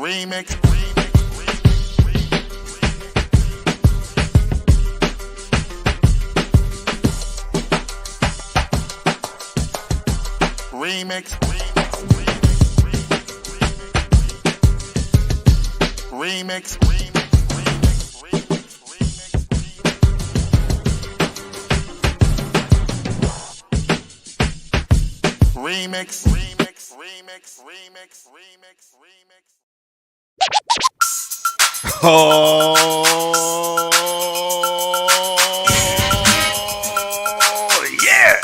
Remix. Remix. Remix. Remix. Oh, yeah.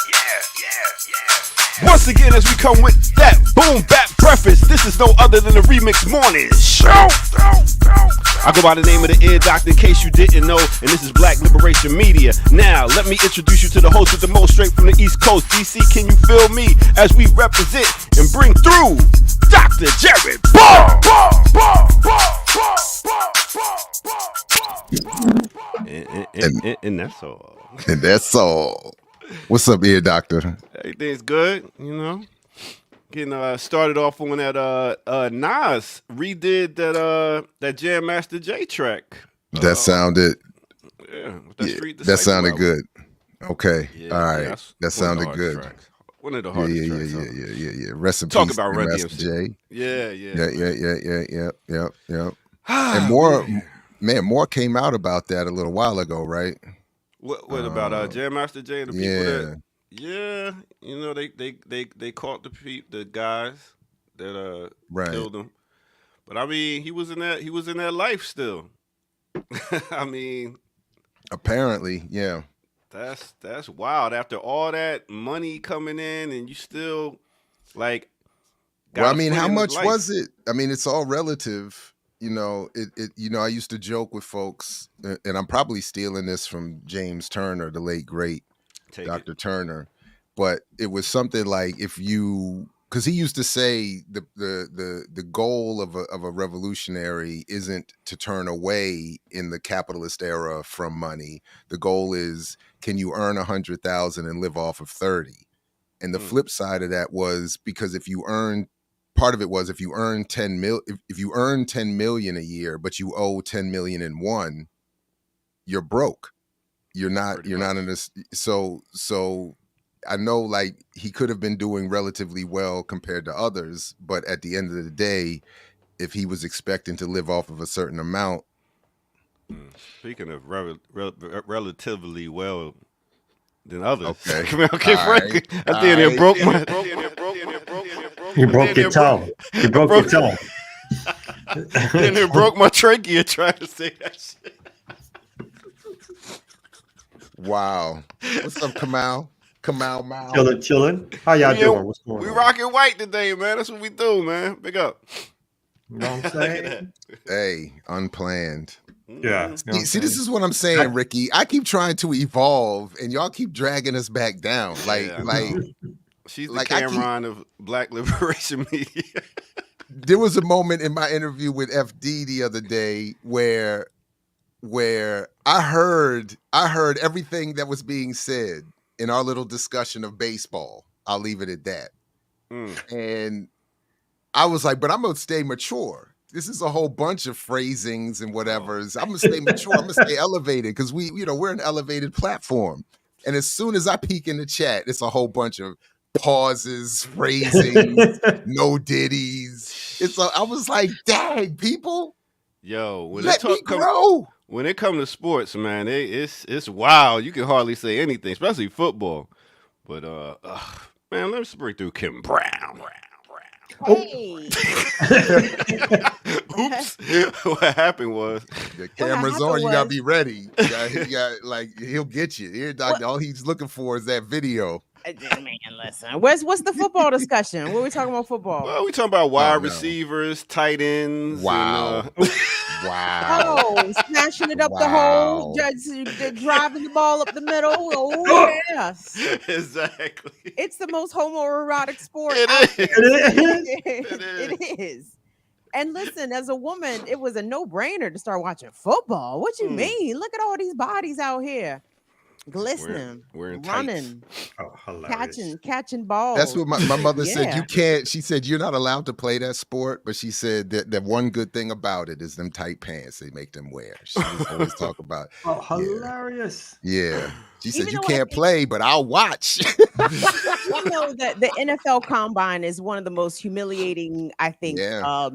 Once again, as we come with that boom bap breakfast, this is no other than the Remix Morning Show. I go by the name of the Ear Doctor in case you didn't know, and this is Black Liberation Media. Now, let me introduce you to the host of the most straight from the East Coast. DC, can you feel me as we represent and bring through Dr. Jared Ball. And that's all. And that's all. What's up, Ear Doctor? Everything's good, you know. Getting started off on that Nas redid that Jam Master Jay track. That sounded that sounded good. Okay. Yeah, all right. That sounded good. Tracks. One of the hardest tracks. Yeah. Rest in Talk peace, about Run Master DMC. Jay. Yeah. And more came out about that a little while ago, right? What about Jam Master Jay and the people that? Yeah, you know they caught the guys that killed him, but I mean he was in that life still. I mean, apparently, yeah. That's wild. After all that money coming in, and you still like. Well, I mean, how much was it? I mean, it's all relative. You know, I used to joke with folks, and I'm probably stealing this from James Turner, the late great Dr. Turner, but it was something like because he used to say the goal of a revolutionary isn't to turn away in the capitalist era from money. The goal is, can you earn 100,000 and live off of 30? And the flip side of that was, because if you earn 10 million a year, but you owe 10 million in one, you're broke. You're not in this. So I know, like, he could have been doing relatively well compared to others, but at the end of the day, if he was expecting to live off of a certain amount. Speaking of relatively well than others, okay. Frankly, I think it broke my. You broke your tongue. You broke your tongue. And it broke my trachea trying to say that shit. Wow. What's up, Kamal? Mal. Chilling. How y'all doing? What's going on? We rocking white today, man. That's what we do, man. Big up. You know what I'm saying? Hey, unplanned. Yeah. See, this is what I'm saying, Ricky. I keep trying to evolve, and y'all keep dragging us back down. She's the Cameron of Black Liberation Media. There was a moment in my interview with FD the other day where I heard everything that was being said in our little discussion of baseball. I'll leave it at that. And I was like, but I'm going to stay mature. This is a whole bunch of phrasings and whatever's. I'm going to stay mature. I'm going to stay elevated, because we're an elevated platform. And as soon as I peek in the chat, it's a whole bunch of pauses, phrasings, no ditties. I was like, dang, people. Yo, let me grow. When it comes to sports, man, it's wild. You can hardly say anything, especially football. But man, let's break through Kim Brown. Hey. Oops. What happened was the camera's on. You gotta be ready. You got he'll get you. Here, Doctor. All he's looking for is that video. Man, listen. What's the football discussion? What are we talking about football? Well, we talking about wide receivers, tight ends. Wow. And, wow. Oh, smashing it up the hole, driving the ball up the middle. Oh, yes. Exactly. It's the most homoerotic sport. It is. And listen, as a woman, it was a no-brainer to start watching football. What you mean? Look at all these bodies out here. glistening, wearing running, Oh, hilarious. catching balls. That's what my mother said. Yeah. You can't. She said you're not allowed to play that sport, but she said that one good thing about it is them tight pants they make them wear. She was always talk about. Oh, hilarious. Yeah. She said Even you though I can't think- play, but I'll watch. You know that the NFL Combine is one of the most humiliating, I think, Yeah.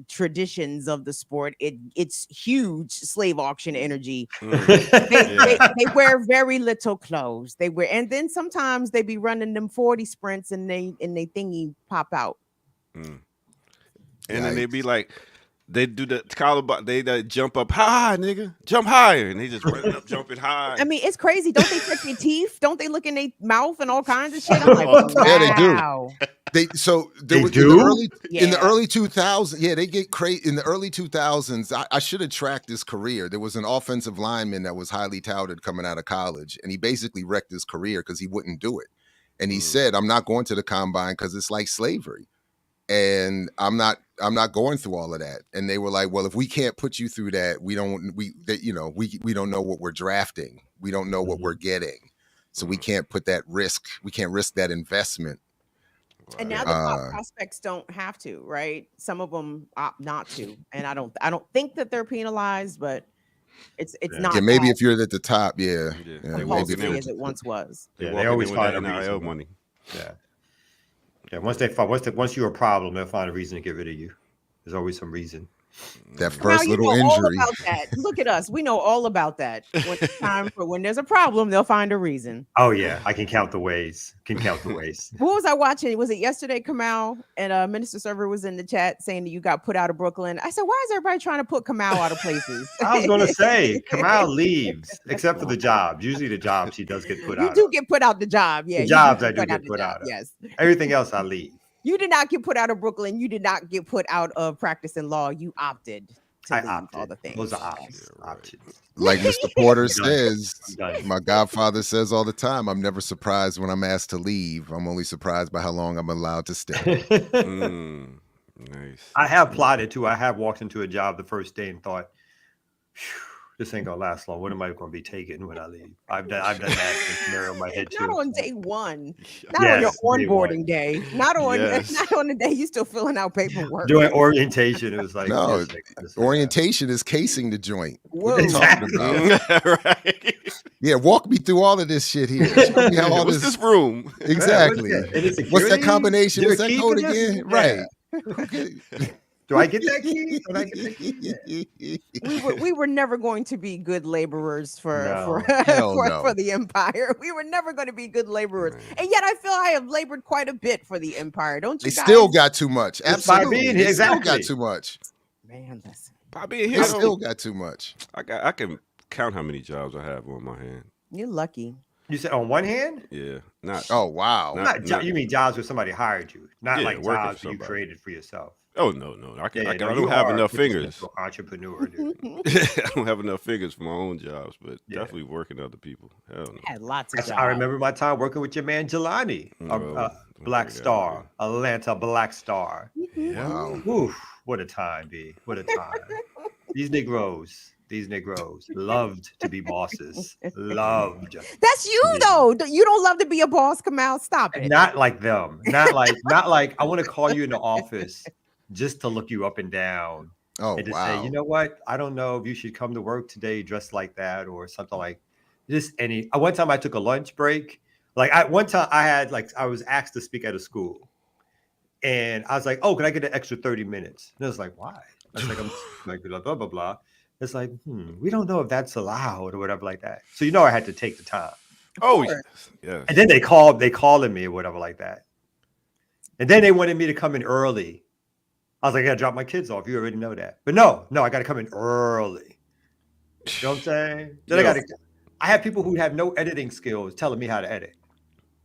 traditions of the sport. It's huge slave auction energy. Mm. They wear very little clothes. They wear, and then sometimes they be running them 40 sprints and they thingy pop out. And then they be like, they do the collarbone, they jump up high, nigga, jump higher, and they just running up, jumping high. I mean, it's crazy. Don't they check their teeth? Don't they look in their mouth and all kinds of shit? I'm like, wow. Yeah, they do. They In do? the early 2000s. Yeah, they get crazy in the early 2000s. I should have tracked his career. There was an offensive lineman that was highly touted coming out of college, and he basically wrecked his career because he wouldn't do it. And he said, "I'm not going to the combine because it's like slavery, and I'm not going through all of that." And they were like, "Well, if we can't put you through that, we don't know what we're drafting. We don't know what we're getting, so we can't put that risk. We can't risk that investment." And now the top prospects don't have to, right? Some of them opt not to, and I don't think that they're penalized, but it's not. Yeah, maybe if you're at the top, compulsory as it once was. Yeah, they always find a NIL reason. money. Yeah. Once you're a problem, they'll find a reason to get rid of you. There's always some reason. That first little all injury. about that. Look at us. We know all about that. When it's time for when there's a problem, they'll find a reason. Oh yeah, I can count the ways. What was I watching? Was it yesterday, Kamal? And Minister Server was in the chat saying that you got put out of Brooklyn. I said, why is everybody trying to put Kamal out of places? I was gonna say Kamal leaves, except for the jobs. Usually the jobs he does get put out. You do get put out the job, yeah. The jobs I do get put out of. Yes. Everything else I leave. You did not get put out of Brooklyn. You did not get put out of practicing law. You opted to leave all the things. Those are options. Like Mr. Porter says, my godfather says all the time, I'm never surprised when I'm asked to leave. I'm only surprised by how long I'm allowed to stay. Nice. I have plotted too. I have walked into a job the first day and thought, this ain't gonna last long. When am I gonna be taken when I leave? I've done that scenario in my head too. Not on day one. Not on your onboarding day. Not on the day you still filling out paperwork. Doing orientation, it was like no. Orientation is casing the joint. Whoa. What are you talking about? Right. Yeah, walk me through all of this shit here. Show me how all What's this room? Exactly. What's that combination? What's that code again? Right. Do I get that key? We were never going to be good laborers for the empire. We were never going to be good laborers, and yet I feel I have labored quite a bit for the empire. Don't you? They guys? still got too much. Absolutely, they still got too much. Man, listen. By being They here, still got too much. I can count how many jobs I have on my hand. You're lucky. You said on one hand? Yeah, not. Oh wow. You mean jobs where somebody hired you, not like jobs you somebody. created for yourself. Oh no, I No, don't have enough fingers. Entrepreneur, dude. I don't have enough fingers for my own jobs, but definitely working other people. Hell no. Had lots of jobs. I remember my time working with your man Jelani, Black Star, Atlanta Black Star. Wow. Oof, what a time, B. What a time. These Negroes loved to be bosses. Loved. That's you though. You don't love to be a boss, Kamal. Stop it. Not like them. Not like I want to call you in the office just to look you up and down. Oh, and to wow. say, you know what? I don't know if you should come to work today dressed like that or something like this. One time I took a lunch break. I was asked to speak at a school. And I was like, oh, can I get an extra 30 minutes? And I was like, why? I was like, I'm like, blah, blah, blah, blah. It's like, we don't know if that's allowed or whatever like that. So, I had to take the time. Oh, yeah. And then they called me or whatever like that. And then they wanted me to come in early. I was like, I got to drop my kids off. You already know that. But no, I got to come in early. You know what I'm saying? Then I have people who have no editing skills telling me how to edit.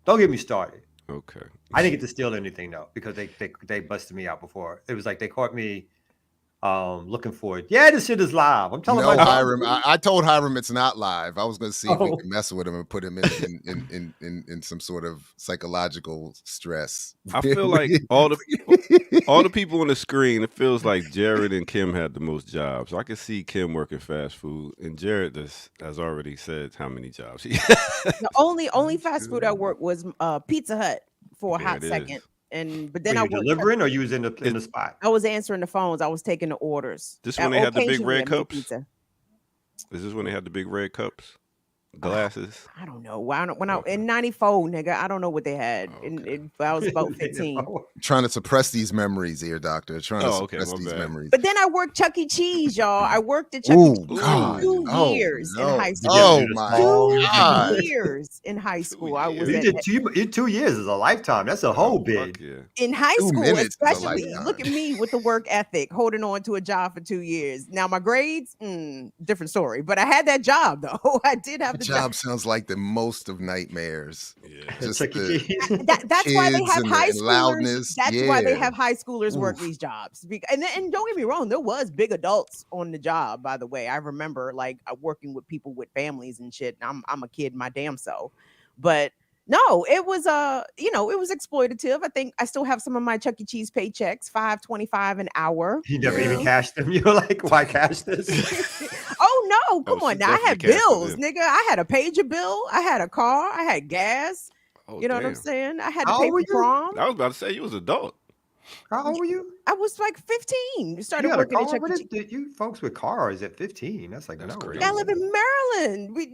Don't get me started. Okay. I didn't get to steal anything though, because they busted me out before. It was like they caught me looking for it. Yeah, this shit is live. I'm telling no, my Hiram. I told Hiram it's not live. I was going to see if we can mess with him and put him in some sort of psychological stress. I feel like all the people on the screen, it feels like Jared and Kim had the most jobs. So I can see Kim working fast food, and Jared has already said how many jobs he had. The only fast food I worked was Pizza Hut for a hot second. But then I was delivering, or you was in the spot. I was answering the phones. I was taking the orders. This when they had the big red cups. Is this when they had the big red cups, glasses? I don't know. When I in '94, nigga, I don't know what they had. I was about 15. Trying to suppress these memories, ear doctor. Trying to suppress these memories. But then I worked Chuck E. Cheese, y'all. I worked at Chuck E. Cheese for 2 years in high school. Oh my God! 2 years in high school. I was. You did 2 years is a lifetime. That's a whole bit. Yeah. In high school, especially. Look at me with the work ethic, holding on to a job for 2 years. Now my grades, different story. But I had that job though. I did have the job. Sounds like the most of nightmares. Yeah. Just that's why they have high schoolers. Loudness. That's why they have high schoolers work these jobs. And don't get me wrong, there was big adults on the job. By the way, I remember like working with people with families and shit. I'm a kid, my damn self. But no, it was it was exploitative. I think I still have some of my Chuck E. Cheese paychecks, $5.25 an hour. You never even cashed them. You were like, why cash this? Oh no, come on now. I had bills, nigga. I had a pager bill, I had a car, I had gas. You know what I'm saying? I had to pay for prom. I was about to say you was adult. How old were you? I was like 15. You started working at Chuck E. Cheese. You folks with cars at 15. That's crazy. I live in Maryland. With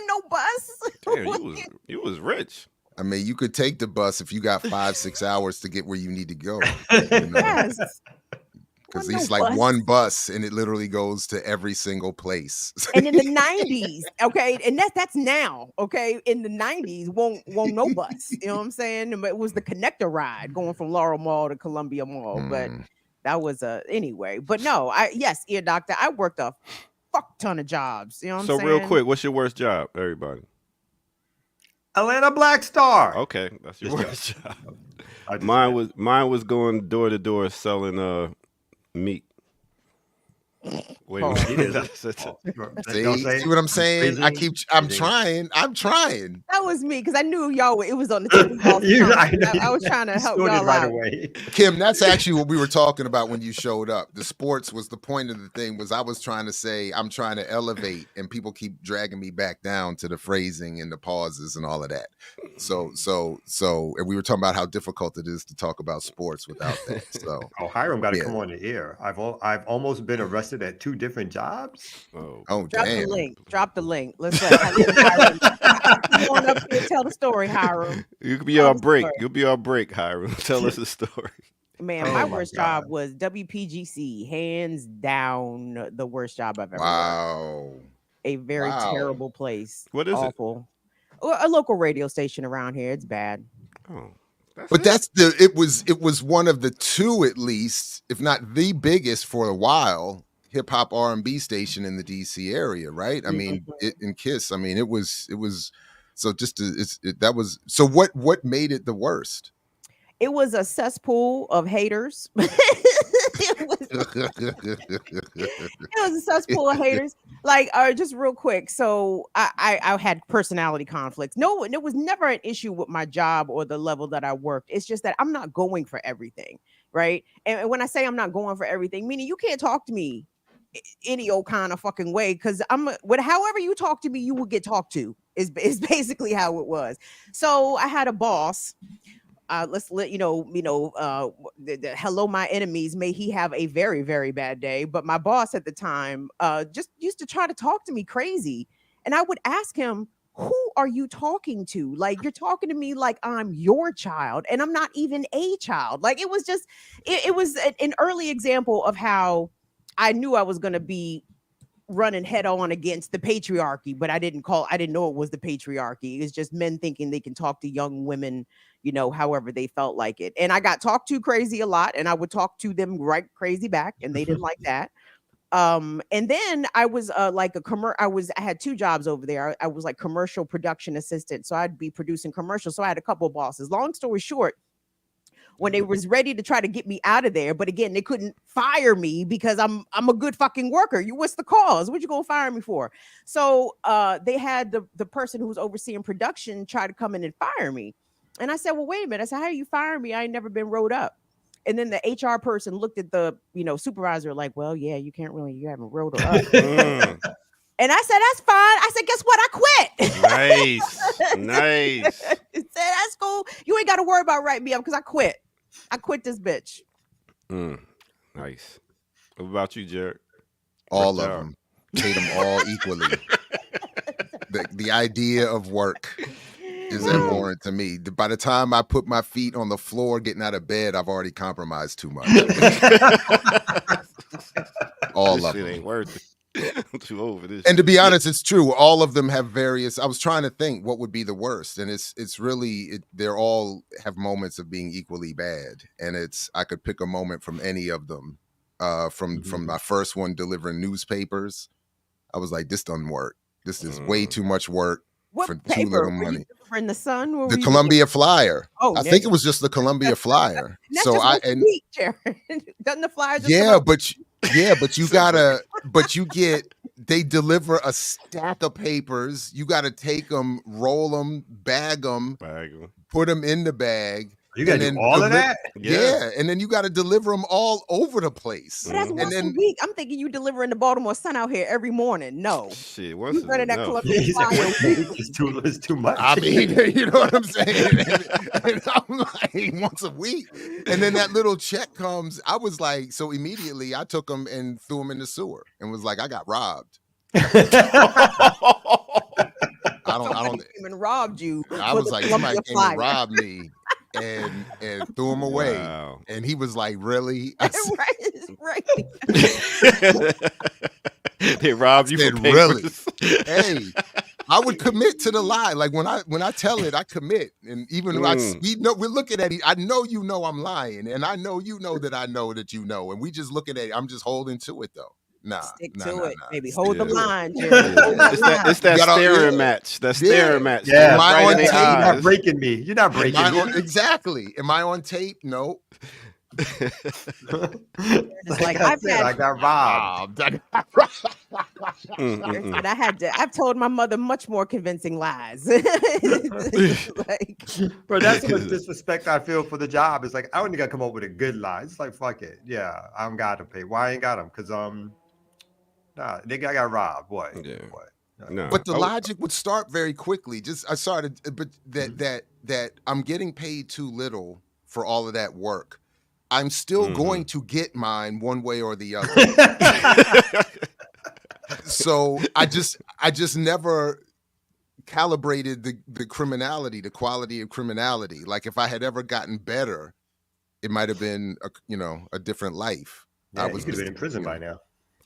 no bus. Damn, you was rich. I mean, you could take the bus if you got 5-6 hours to get where you need to go. Yes. Because it's like one bus and it literally goes to every single place. And in the 90s, okay, and that's now, okay. In the 90s, won't no bus. You know what I'm saying? It was the connector ride going from Laurel Mall to Columbia Mall. But that was anyway. But no, yes, ear doctor, I worked a fuck ton of jobs. You know what I'm saying? So real quick, what's your worst job, everybody? Atlanta Black Star. Okay, that's your worst job. Mine was going door to door selling meat. Wait, see what I'm saying? I'm trying. That was me because I knew y'all. It was on the tip. I was trying to help y'all out. Away. Kim, that's actually what we were talking about when you showed up. The sports was the point of the thing. Was I was trying to say I'm trying to elevate, and people keep dragging me back down to the phrasing and the pauses and all of that. So, and we were talking about how difficult it is to talk about sports without that. So, Hiram got to come on the air. I've almost been arrested at 2 different jobs. Oh, damn. Drop the link. Let's Hiram. Come on up here, tell the story, Hiram. You could be our break. You'll be our break, Hiram. Tell us a story. Man, my worst job was WPGC. Hands down, the worst job I've ever worked. A very terrible place. What is Awful. A local radio station around here. It's bad. Oh. It was one of the 2, at least, if not the biggest for a while, hip hop R&B station in the DC area, right? I mean, in Kiss. I mean, it was so so what made it the worst? It was a cesspool of haters. It was a cesspool of haters. Like, just real quick. So I had personality conflicts. No, it was never an issue with my job or the level that I worked. It's just that I'm not going for everything, right? And when I say I'm not going for everything, meaning you can't talk to me any old kind of fucking way, because however you talk to me, you will get talked to. Is basically how it was. So I had a boss. Let's let hello, my enemies. May he have a very, very bad day. But my boss at the time just used to try to talk to me crazy. And I would ask him, who are you talking to? Like, you're talking to me like I'm your child, and I'm not even a child. Like, it was just, it was an early example of how I knew I was going to be running head on against the patriarchy, but I didn't know it was the patriarchy. It's just men thinking they can talk to young women, however they felt like it. And I got talked to crazy a lot, and I would talk to them right crazy back, and they didn't like that. And then I was I had 2 jobs over there. I was like commercial production assistant. So I'd be producing commercials. So I had a couple of bosses. Long story short, when they was ready to try to get me out of there. But again, they couldn't fire me because I'm a good fucking worker. What's the cause? What you gonna fire me for? So they had the person who was overseeing production try to come in and fire me. And I said, well, wait a minute. I said, how are you firing me? I ain't never been rolled up. And then the HR person looked at the, supervisor like, well, yeah, you haven't rolled her up. And I said, that's fine. I said, guess what? I quit. Nice. I said, that's cool. You ain't got to worry about writing me up because I quit. I quit this bitch. Nice. What about you, Jared? All of them. Hate them all equally. The idea of work is abhorrent to me. By the time I put my feet on the floor getting out of bed, I've already compromised too much. All this of shit them. ain't worth it. I'm too old for this. And to be honest, it's true. All of them have various. I was trying to think what would be the worst, and it's really they're all have moments of being equally bad. And I could pick a moment from any of them. From my first one delivering newspapers, I was like, this doesn't work. This is way too much work for too little money. In the Sun, the Columbia Flyer. Oh, I think it was just the Columbia Flyer. So doesn't the Flyer? But you get they deliver a stack of papers. You got to take them, roll them, bag them, put them in the bag. You got to do all of that? Yeah. And then you got to deliver them all over the place. But that's once a week. I'm thinking you delivering the Baltimore Sun out here every morning. No. Shit, once a week. It's too much. I mean, you know what I'm saying? And I'm like, once a week. And then that little check comes. I was like, so immediately I took them and threw them in the sewer and was like, I got robbed. I don't even robbed you. I was like, somebody came and robbed me. And threw him away. Wow. And he was like, really? Right. They robbed you for papers. Really? Hey, I would commit to the lie. Like when I tell it, I commit. And even though we're looking at it, I know you know I'm lying. And I know you know that I know that you know. And we just looking at it. I'm just holding to it though. Stick to it, baby. Hold the line, Jerry. It's that staring match. That staring match. Yeah. Am I on tape? You're not breaking me. You're not breaking me. Exactly. Am I on tape? No. Like I got robbed. But I've told my mother much more convincing lies. Bro, that's the disrespect I feel for the job. It's like I only got to come up with a good lie. It's like fuck it. Yeah, I don't got to pay. Why I ain't got them? Because they got robbed. What? Yeah. What? No. But the logic would start very quickly. But that I'm getting paid too little for all of that work. I'm still going to get mine one way or the other. So I just never calibrated the criminality, the quality of criminality. Like if I had ever gotten better, it might have been a different life. Yeah, you could have been in prison by now.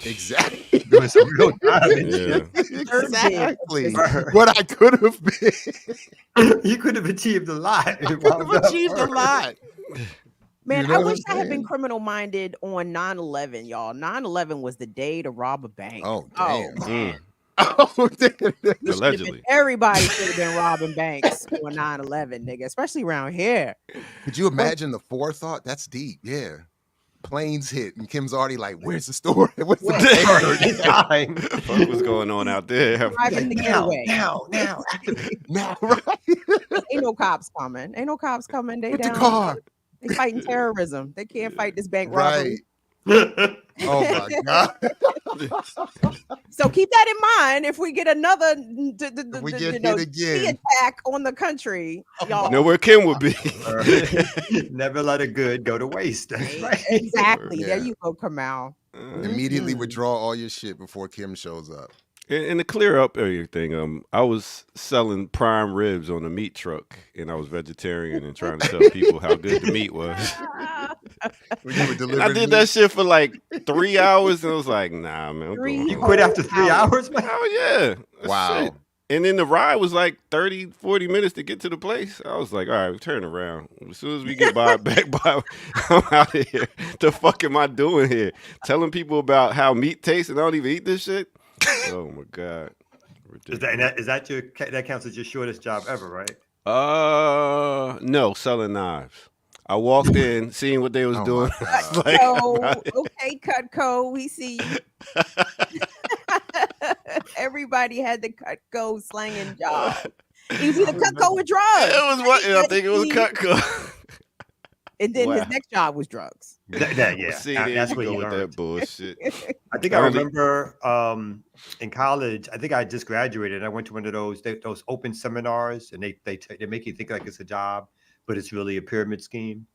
Exactly. Doing some real damage. Exactly. What I could have been. You could have achieved a lot. I could have achieved a lot. Man, I wish I had been criminal minded on 9/11, y'all. 9/11 was the day to rob a bank. Oh, damn. Oh, damn. Allegedly. Everybody should have been robbing banks on 9/11, nigga, especially around here. Could you imagine the forethought? That's deep. Yeah. Planes hit and Kim's already like, where's the story? What's the time? What was going on out there? Now, right? Ain't no cops coming. They Put down. the car. They fighting terrorism. They can't fight this bank robbery. Right. Oh my God. So keep that in mind. If we get another attack on the country, y'all know where Kim would be. Never let a good go to waste. That's right. Exactly. Yeah. There you go, Kamal. Immediately withdraw all your shit before Kim shows up. And to clear up everything, I was selling prime ribs on a meat truck, and I was vegetarian and trying to tell people how good the meat was. I did that shit for like 3 hours, and I was like, nah, man. You quit after 3 hours, man? Oh, yeah. Wow. Shit. And then the ride was like 30, 40 minutes to get to the place. I was like, all right, turn around. As soon as we get back by, I'm out of here. The fuck am I doing here? Telling people about how meat tastes and I don't even eat this shit? Oh my God. That counts as your shortest job ever, right? No, selling knives. I walked in, seeing what they was doing. Like, okay, Cutco, we see you. Everybody had the Cutco slanging job. It was either Cutco or drugs. It was what I think it was Cutco. And then his next job was drugs. That's what you with learned. that bullshit. I think I remember in college. I think I just graduated. I went to one of those open seminars, and they make you think like it's a job, but it's really a pyramid scheme.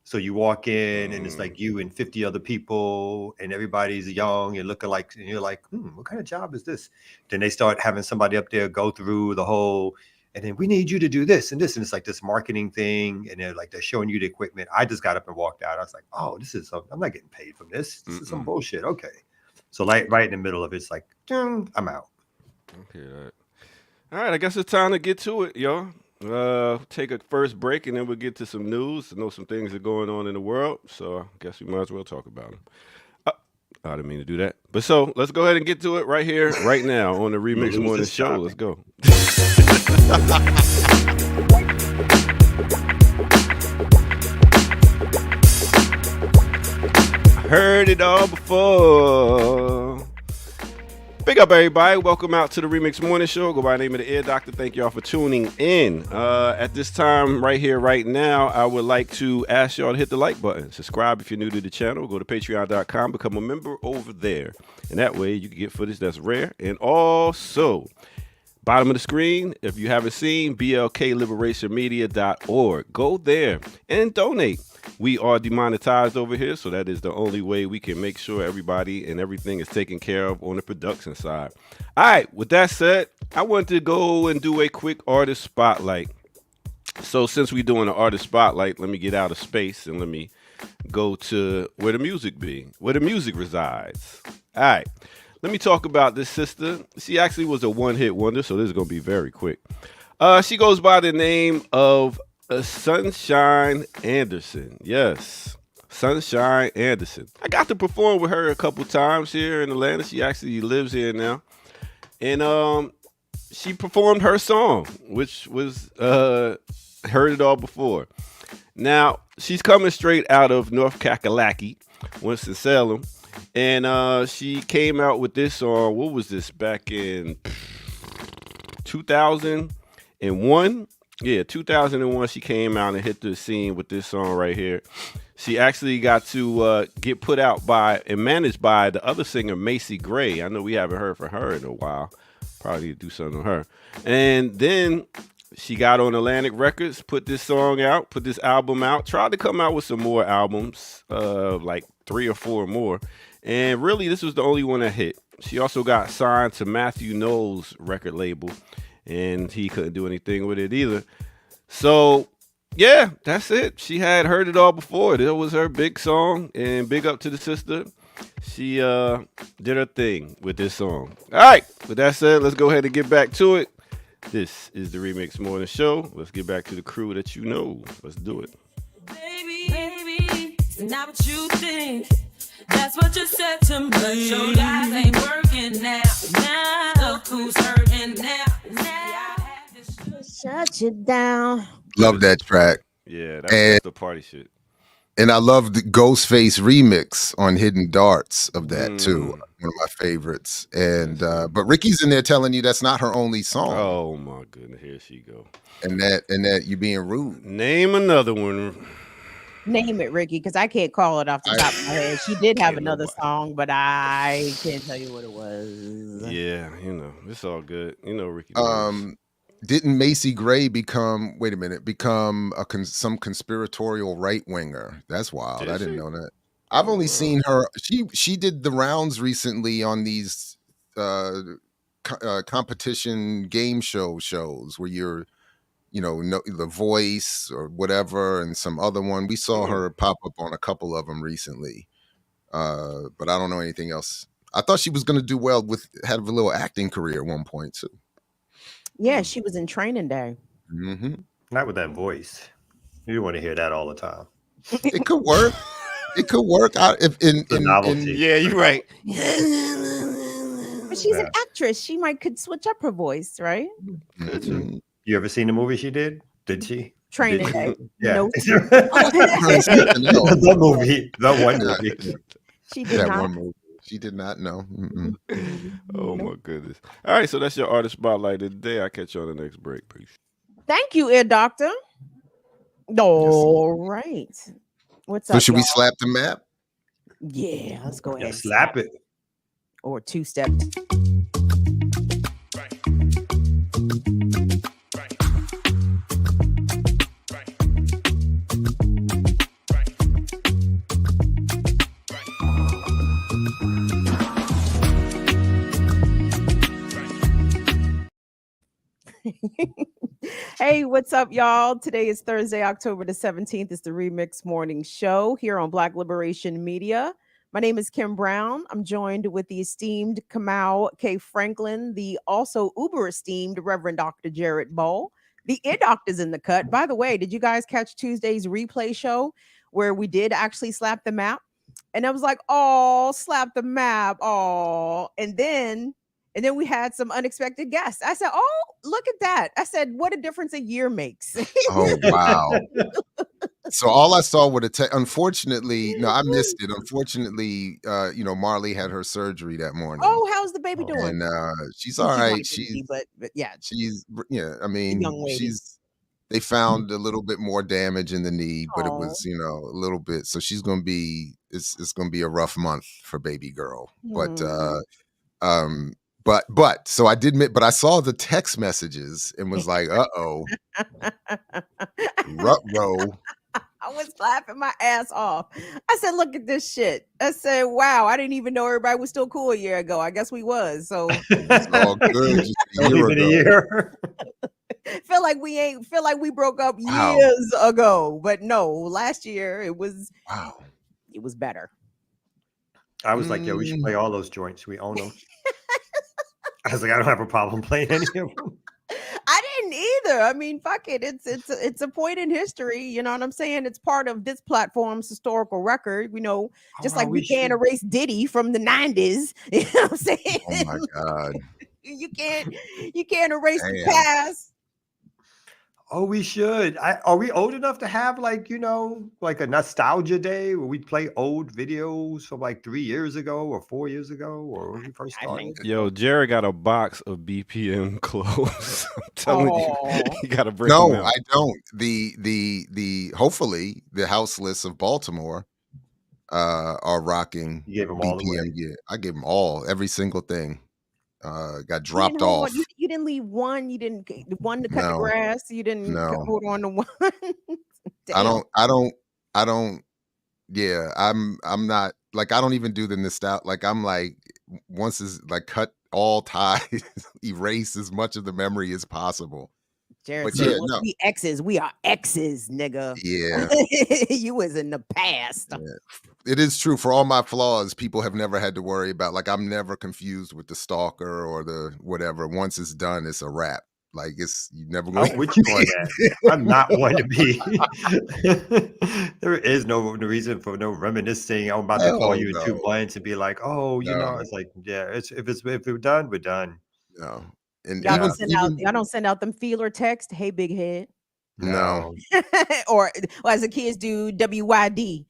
So you walk in, and it's like you and 50 other people, and everybody's young and looking like, and you're like, what kind of job is this? Then they start having somebody up there go through the whole. And then we need you to do this and this. And it's like this marketing thing. And they're showing you the equipment. I just got up and walked out. I was like, oh, this is something. I'm not getting paid from this. This is some bullshit. Okay. So like right in the middle of it, it's like, I'm out. Okay. All right. I guess it's time to get to it, y'all. Take a first break and then we'll get to some news. I know some things are going on in the world. So I guess we might as well talk about them. I didn't mean to do that. But so let's go ahead and get to it right here, right now on the Remix Morning Show. Let's go. Heard it all before. Big up, everybody. Welcome out to the Remix Morning Show. Go by the name of the Ear Doctor. Thank y'all for tuning in. At this time, right here, right now, I would like to ask y'all to hit the like button. Subscribe if you're new to the channel. Go to patreon.com. Become a member over there. And that way, you can get footage that's rare. And also, bottom of the screen, if you haven't seen, blkliberationmedia.org. Go there and donate. We are demonetized over here, so that is the only way we can make sure everybody and everything is taken care of on the production side. All right, with that said, I want to go and do a quick artist spotlight. So since we're doing an artist spotlight, let me get out of space and let me go to where the music resides. All right, let me talk about this sister. She actually was a one-hit wonder, so this is going to be very quick. She goes by the name of Sunshine Anderson. Yes, Sunshine Anderson. I got to perform with her a couple times here in Atlanta. She actually lives here now. And she performed her song, which was Heard It All Before. Now, she's coming straight out of North Kakalaki, Winston-Salem. And she came out with this song. What was this? Back in 2001? Yeah, 2001, she came out and hit the scene with this song right here. She actually got to get put out by and managed by the other singer, Macy Gray. I know we haven't heard from her in a while. Probably need to do something on her. And then she got on Atlantic Records, put this album out, tried to come out with some more albums, like 3 or 4 more. And really, this was the only one that hit. She also got signed to Matthew Knowles' record label. And he couldn't do anything with it either. So, yeah, that's it. She had Heard It All Before. That was her big song. And big up to the sister. She did her thing with this song. All right. With that said, let's go ahead and get back to it. This is the Remix Morning Show. Let's get back to the crew that you know. Let's do it. Baby, it's not what you think. That's what you said to me. But your lies ain't working now. Look who's hurting now. Shut you down. Love that track. Yeah, that's the party shit. And I love the Ghostface remix on Hidden Darts of that too. One of my favorites. And but Ricky's in there telling you that's not her only song. Oh my goodness, here she go. And that you being rude. Name another one. Name it, Ricky, because I can't call it off the top of my head. She did have another song, but I can't tell you what it was. Yeah, it's all good. Ricky. Didn't Macy Gray become some conspiratorial right winger? That's wild. I didn't know that. I've only seen her. She did the rounds recently on these competition game shows where you're, The Voice or whatever, and some other one. We saw her pop up on a couple of them recently, but I don't know anything else. I thought she was going to do well had a little acting career at one point too. Yeah, she was in Training Day. Mm-hmm. Not with that voice. You want to hear that all the time. It could work. It could work out if in novelty. Yeah, you're right. But she's an actress. She could switch up her voice, right? Mm-hmm. You ever seen the movie she did? Did she? Training Day. Yeah. No, The movie. The one movie. she did That not. one movie. She did not know. Mm-mm. Oh my goodness. All right, so that's your artist spotlight of the day. I'll catch you on the next break. Peace. Thank you, Ear Doctor. All right. What's So up? should we y'all? slap the map? Yeah, let's go ahead. Yeah, and slap it. Or two-step. Hey, what's up, y'all? Today is Thursday, October the 17th. It's the Remix Morning Show here on Black Liberation Media. My name is Kim Brown. I'm joined with the esteemed Kamau K. Franklin, the also uber esteemed Reverend Dr. Jared Bowl. The Ear Doctor's in the cut. By the way, did you guys catch Tuesday's replay show where we did actually slap the map? And I was like, oh, slap the map. Oh, and then we had some unexpected guests. I said, oh, look at that. I said, what a difference a year makes. Oh wow! So all I saw were the unfortunately, no, I missed it. Unfortunately, Marley had her surgery that morning. Oh, how's the baby doing? And she's all right. But yeah, I mean, young lady. they found a little bit more damage in the knee, but it was, a little bit. So she's gonna be it's gonna be a rough month for baby girl. But so I did admit, but I saw the text messages and was like, uh-oh. Ruh-roh. I was laughing my ass off. I said, look at this shit. I said, wow, I didn't even know everybody was still cool a year ago. I guess we was. So it's all good. Just Only been a year. feel like we broke up years ago. But no, last year it was better. I was like, yo, we should play all those joints. We own them. I was like, I don't have a problem playing any of them. I didn't either. I mean, fuck it. It's a point in history. You know what I'm saying? It's part of this platform's historical record. Just like we can't erase Diddy from the 90s. You know what I'm saying? Oh my God. You can't erase the past. Oh, we should. Are we old enough to have like a nostalgia day where we play old videos from like 3 years ago or 4 years ago or when we first started? Yo, Jared got a box of BPM clothes. I'm telling you, you gotta bring them out. I don't. The hopefully the houseless of Baltimore are rocking. You gave them all BPM. away. Yeah, I gave them every single thing. Got dropped off. You didn't leave one. You didn't one to cut the grass. You didn't hold on to one. I don't. Yeah, I'm not like I don't even do the nostalgia. Like I'm like once is like cut all ties, erase as much of the memory as possible. Jared said, we exes. We are exes, nigga. Yeah. You was in the past. Yeah. It is true. For all my flaws, people have never had to worry about, like, I'm never confused with the stalker or the whatever. Once it's done, it's a wrap. Like, you never going with you on that. I'm not one to be. There is no reason for no reminiscing. I'm about to call you in 2 months and be like, it's like, if we're done, we're done. No. And y'all don't send out them feeler text. Hey, big head. No. or as the kids do, WYD.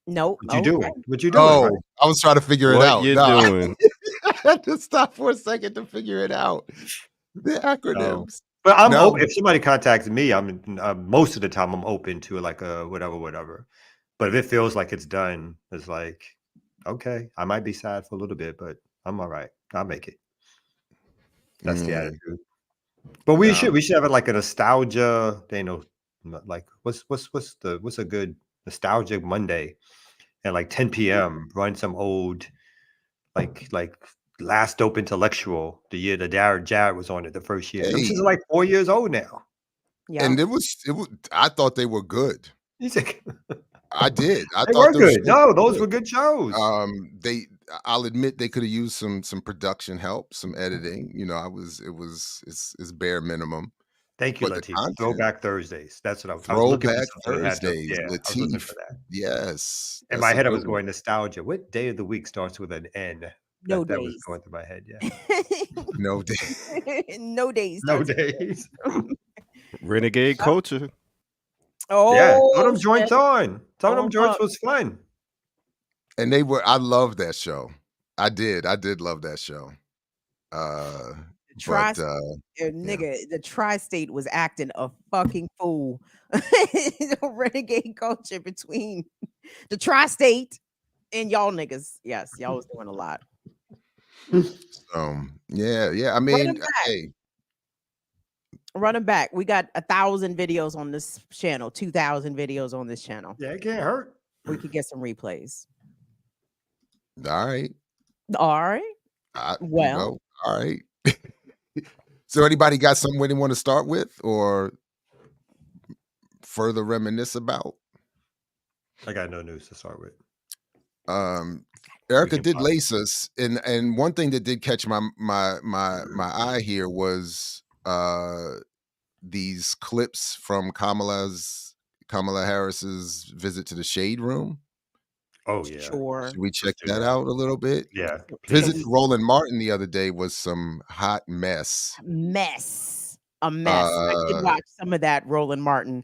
No. What you doing? What you doing? Oh, I was trying to figure it out. What you doing? I had to stop for a second to figure it out. The acronyms. No. But I'm open. If somebody contacts me, I'm most of the time I'm open to like a whatever. But if it feels like it's done, it's like, okay, I might be sad for a little bit, but I'm all right. I'll make it. That's the attitude. But we should have it like a nostalgia. Like what's a good nostalgic Monday at like 10 p.m. Run some old like Last Dope Intellectual, the year that Jared was on it the first year. This is like 4 years old now. Yeah. And it was I thought they were good. He's like, I did. I they thought were good. No, those were good shows. I'll admit they could have used some production help, some editing. It's bare minimum. Thank you, Latif. Throwback Thursdays. That's what I was Throwback Thursdays. Latif. Yes. In my head, I was going nostalgia. What day of the week starts with an N? That days. Was going through my head. Yeah. No days. No days. No days. Renegade culture. Oh, Yeah, some of them shit. joints on. Some of them Oh, joints fuck. was fun. And they were. I loved that show. I did love that show. Tri- But nigga, the tri-state was acting a fucking fool. Renegade culture between the tri-state and y'all niggas. Yes, y'all was doing a lot. yeah. I mean, hey, running back. We got 1,000 videos on this channel, 2,000 videos on this channel. Yeah, it can't hurt. We could get some replays. all right. All right. Well, all right. So anybody got somewhere they want to start with or further reminisce about? I got no news to start with. Erica did lace us, and one thing that did catch my eye here was these clips from Kamala Harris's visit to the Shade Room. Oh yeah. Sure. Should we check that out a little bit? Yeah. Visit to Roland Martin the other day was some hot mess. A mess. I did watch some of that Roland Martin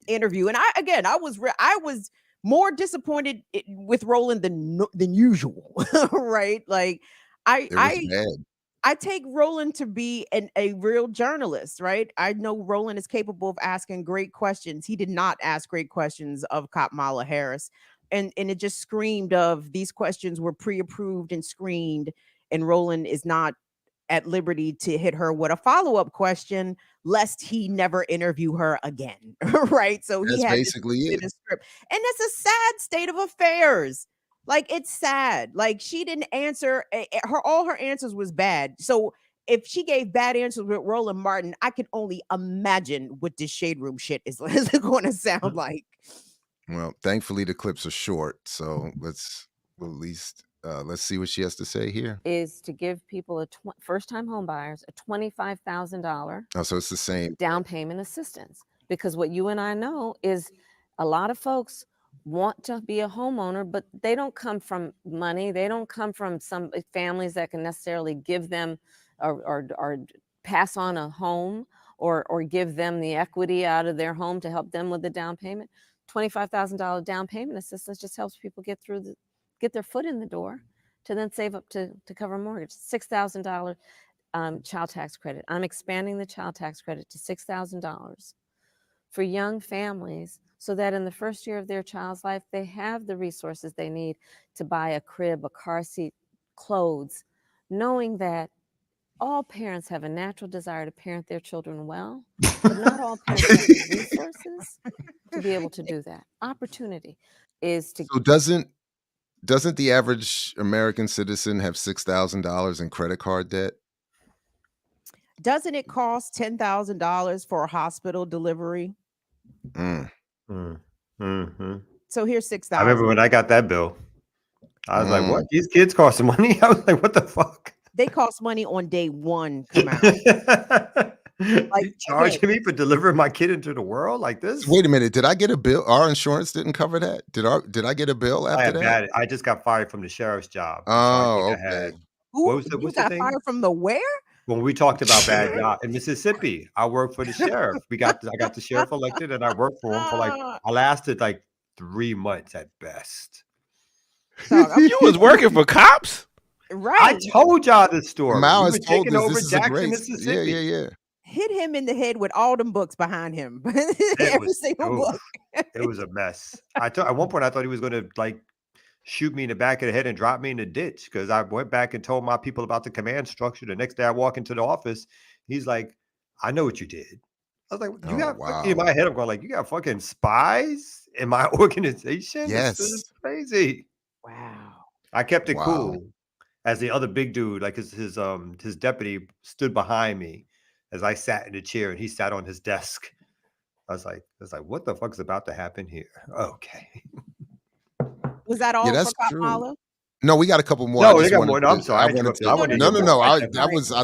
interview, and I was more disappointed with Roland than usual, right? Like I take Roland to be a real journalist, right? I know Roland is capable of asking great questions. He did not ask great questions of Kamala Harris. And it just screamed of these questions were pre-approved and screened, and Roland is not at liberty to hit her with a follow-up question lest he never interview her again. Right. So that's he had basically it. A script. And it's a sad state of affairs. Like, it's sad. Like, she didn't answer all her answers was bad. So if she gave bad answers with Roland Martin, I can only imagine what this Shade Room shit is going to sound like. Well, thankfully the clips are short, so let's see what she has to say here. Is to give people first-time home buyers a $25,000. Oh, so it's the same down payment assistance, because what you and I know is a lot of folks want to be a homeowner, but they don't come from money. They don't come from some families that can necessarily give them or pass on a home or give them the equity out of their home to help them with the down payment. $25,000 down payment assistance just helps people get their foot in the door to then save up to cover a mortgage. $6,000 child tax credit. I'm expanding the child tax credit to $6,000 for young families, so that in the first year of their child's life, they have the resources they need to buy a crib, a car seat, clothes, knowing that all parents have a natural desire to parent their children well, but not all parents have the resources to be able to do that. Opportunity is to. So doesn't the average American citizen have $6,000 in credit card debt? Doesn't it cost $10,000 for a hospital delivery? So here's $6,000. I remember when I got that bill, I was like, "What? These kids cost money?" I was like, "What the fuck?" They cost money on day one. Come out. Like, charging me for delivering my kid into the world like this? Wait a minute. Did I get a bill? Our insurance didn't cover that. Did I get a bill after that? I just got fired from the sheriff's job. Oh, okay. What's the thing? Fired from the where? When we talked about bad job in Mississippi, I worked for the sheriff. I got the sheriff elected, and I worked for him for I lasted like 3 months at best. You was working for cops? Right. I told y'all this story. Mal We has were told taking us over this is a Jackson, great. Mississippi. Yeah. Hit him in the head with all them books behind him. Every single book. It was a mess. At one point I thought he was going to like shoot me in the back of the head and drop me in the ditch, because I went back and told my people about the command structure. The next day I walk into the office, he's like, "I know what you did." I was like, "You got wow." In my head, I'm going like, "You got fucking spies in my organization?" Yes. This is crazy. Wow. I kept it Wow. cool as the other big dude, like his deputy, stood behind me as I sat in the chair and he sat on his desk. I was like, what the fuck is about to happen here? Okay. Was that all Yeah, for that's true. Kamala? No, we got a couple more. No, I they just got wanted more. No, to- I'm sorry. I wanted to. I wanted No. to go I back.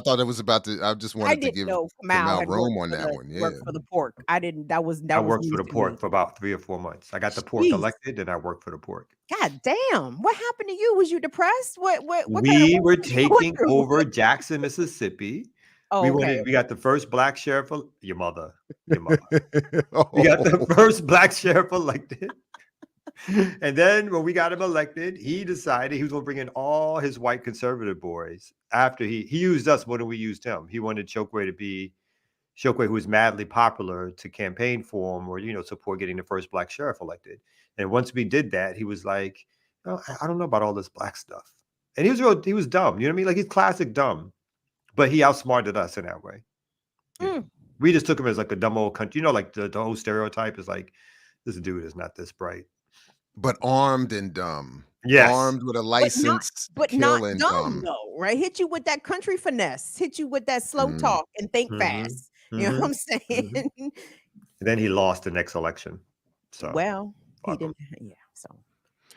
thought it was about to. I just I wanted to didn't give know Mal Kamala had room worked on for that the- one. Yeah. worked for the pork. I didn't. That was I worked for the news to pork me. for about 3 or 4 months. I got the pork Jeez. elected, and I worked for the pork. God damn! What happened to you? Was you depressed? What kind We of were work did you go taking through? over Jackson, Mississippi. Oh, okay. We got the first black sheriff, your mother. We got the Oh, first black sheriff elected. And then when we got him elected, he decided he was going to bring in all his white conservative boys. After he used us more than we used him. He wanted Chokwe to be Chokwe, who was madly popular, to campaign for him or, support getting the first black sheriff elected. And once we did that, he was like, oh, I don't know about all this black stuff. And he was dumb. You know what I mean? Like, he's classic dumb, but he outsmarted us in that way. We just took him as like a dumb old country. Like the whole stereotype is like, this dude is not this bright. But armed and dumb. Yes. Armed with a license. But not dumb though, right? Hit you with that country finesse, hit you with that slow talk and think fast. You know what I'm saying? And then he lost the next election. So well, he didn't. Yeah. So,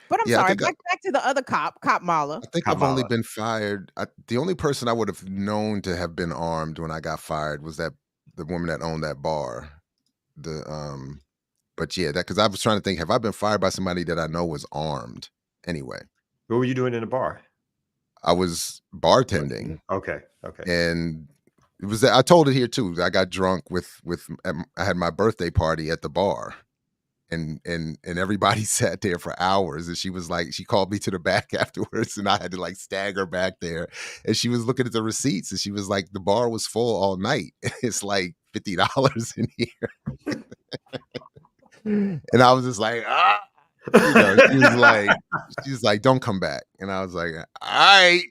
but I'm sorry. Back to the other cop Mala. I think I've only been fired. The only person I would have known to have been armed when I got fired was the woman that owned that bar. But yeah, because I was trying to think, have I been fired by somebody that I know was armed? Anyway, what were you doing in the bar? I was bartending. Okay. And it was, I told it here too. I got drunk I had my birthday party at the bar, and everybody sat there for hours. And she was like, she called me to the back afterwards, and I had to like stagger back there. And she was looking at the receipts, and she was like, the bar was full all night. It's like $50 in here. And I was just like, she was like, don't come back. And I was like, all right.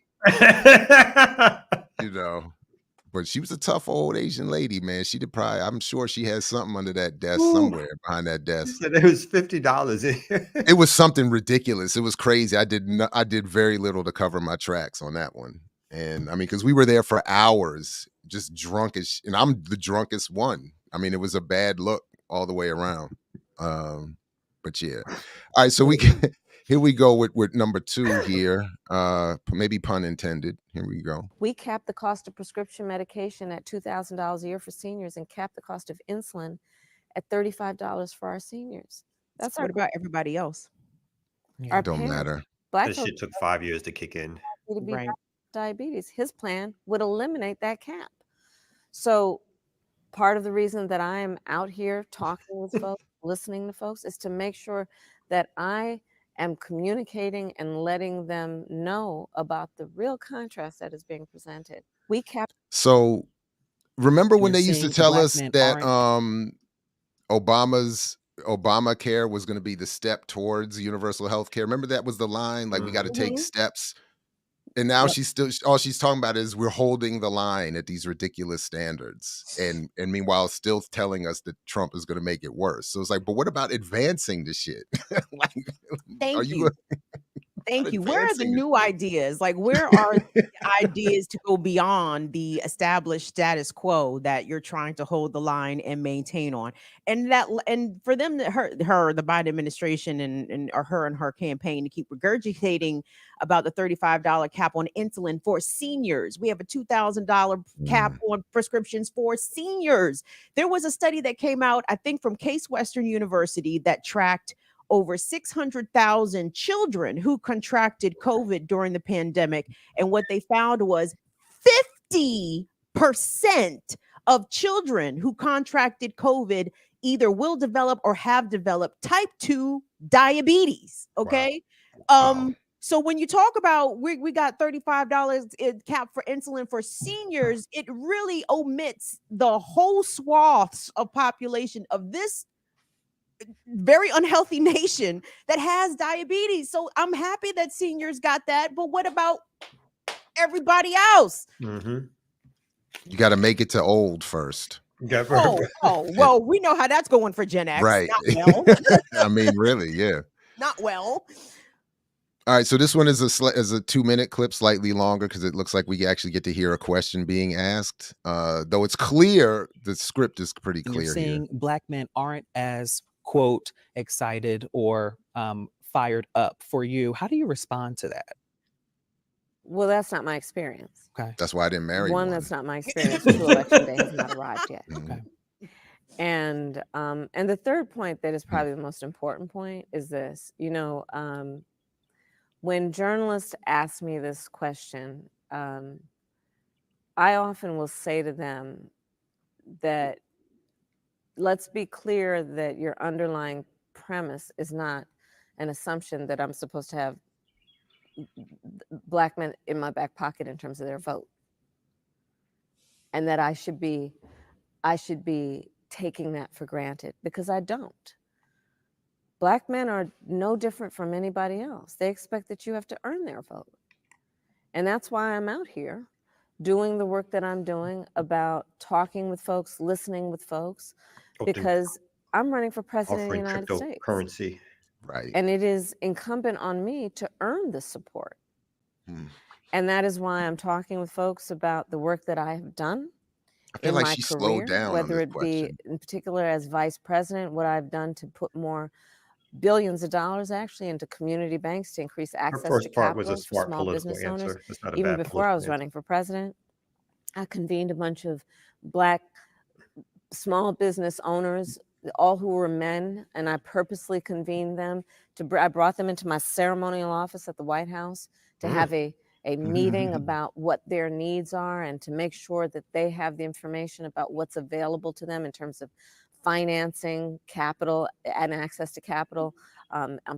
But she was a tough old Asian lady, man. She did probably, I'm sure she has something under that desk somewhere behind that desk. It was $50 in here. It was something ridiculous. It was crazy. I did very little to cover my tracks on that one. And I mean, because we were there for hours, just drunkish, and I'm the drunkest one. I mean, it was a bad look all the way around. But yeah. All right, so here we go with number 2 here. Maybe pun intended. Here we go. We capped the cost of prescription medication at $2,000 a year for seniors and capped the cost of insulin at $35 for our seniors. That's what about everybody else? Our Don't parents, matter. Black This shit took 5 years to kick in. right. Diabetes. His plan would eliminate that cap. So part of the reason that I am out here talking with folks, listening to folks, is to make sure that I am communicating and letting them know about the real contrast that is being presented. We kept. So remember when they used to tell us that Obamacare was going to be the step towards universal health care? Remember that was the line, like we got to take steps. And now she's all she's talking about is we're holding the line at these ridiculous standards. And meanwhile, still telling us that Trump is going to make it worse. So it's like, but what about advancing the shit? Thank you. Thank you. Where are the new ideas? Like, where are the ideas to go beyond the established status quo that you're trying to hold the line and maintain on? And for them, the Biden administration and her campaign to keep regurgitating about the $35 cap on insulin for seniors. We have a $2,000 cap on prescriptions for seniors. There was a study that came out, I think, from Case Western University that tracked over 600,000 children who contracted COVID during the pandemic. And what they found was 50% of children who contracted COVID either will develop or have developed type 2 diabetes. Okay. Wow. So when you talk about we got $35 cap for insulin for seniors, it really omits the whole swaths of population of this very unhealthy nation that has diabetes. So I'm happy that seniors got that, but what about everybody else? You got to make it to old first. Well, we know how that's going for Gen X. Right. Not well. I mean, really, yeah. Not well. All right, so this one is a 2-minute clip, slightly longer, because it looks like we actually get to hear a question being asked. Though it's clear, the script is pretty clear. You're saying Black men aren't as, quote, excited or fired up for you. How do you respond to that? Well, that's not my experience. Okay. That's why I didn't marry one. That's not my experience. 2, election day has not arrived yet. Okay. And the third point that is probably the most important point is this. You know, when journalists ask me this question, I often will say to them that let's be clear that your underlying premise is not an assumption that I'm supposed to have Black men in my back pocket in terms of their vote, and that I should be taking that for granted, because I don't. Black men are no different from anybody else. They expect that you have to earn their vote. And that's why I'm out here doing the work that I'm doing about talking with folks, listening with folks, because I'm running for president of the offering United States. cryptocurrency. Right. And it is incumbent on me to earn the support. And that is why I'm talking with folks about the work that I have done I feel in like my she career, slowed down on whether this it question. be in particular as vice president, what I've done to put more billions of dollars actually into community banks to increase Her access to first part was capital a for smart small political business owners. answer. It's not a Even bad before I was political running for president, I convened a bunch of Black small business owners, all who were men, and I purposely convened them I brought them into my ceremonial office at the White House to have a meeting about what their needs are and to make sure that they have the information about what's available to them in terms of financing, capital, and access to capital,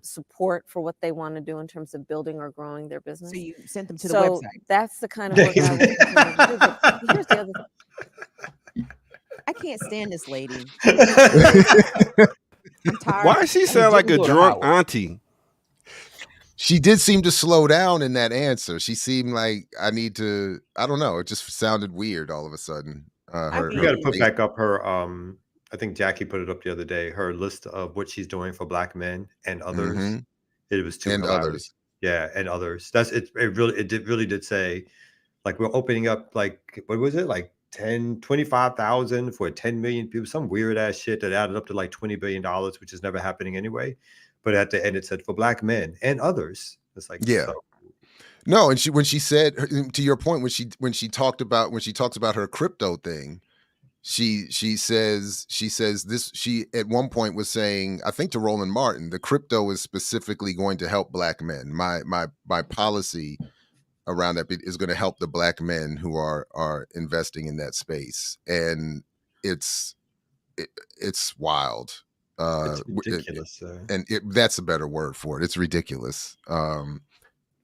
support for what they want to do in terms of building or growing their business. So you sent them to the So website. that's the kind of work I will continue to do. But here's the other thing. I can't stand this lady. I'm tired. Why does she sound like a didn't go to drunk Howard. auntie? She did seem to slow down in that answer. She seemed like I don't know. It just sounded weird all of a sudden. You got to put back up her. I think Jackie put it up the other day. Her list of what she's doing for Black men and others. It was too and hilarious. others. Yeah, and others. That's it. It really did say, like, we're opening up, like, what was it, like 25,000 for 10 million people, some weird ass shit that added up to like $20 billion, which is never happening anyway. But at the end, it said for Black men and others. It's like, yeah. So. No, and when she said, to your point, when she talks about her crypto thing, she says this. She at one point was saying, I think to Roland Martin, the crypto is specifically going to help Black men. My policy around that is going to help the Black men who are investing in that space, and it's wild. It's ridiculous, and that's a better word for it. It's ridiculous.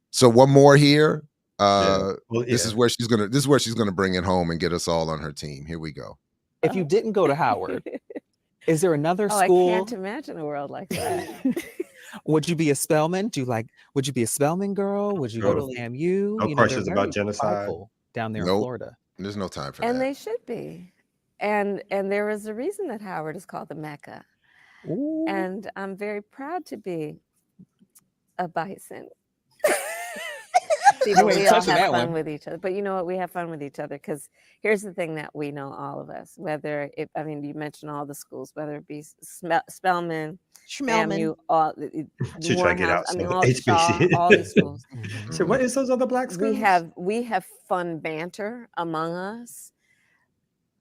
So one more here. This is where she's gonna bring it home and get us all on her team. Here we go. If you didn't go to Howard, is there another school? I can't imagine a world like that. Would you be a Spelman? Would you be a Spelman girl? Would you go to FAMU? No questions about genocide down there in Florida. There's no time for that. And they should be. And there is a reason that Howard is called the Mecca. Ooh. And I'm very proud to be a bison. See, we all have fun with each other. But you know what? We have fun with each other because here's the thing that we know, all of us, you mentioned all the schools, whether it be Spelman, FAMU, all HBC. all these schools. So what is those other Black schools? We have fun banter among us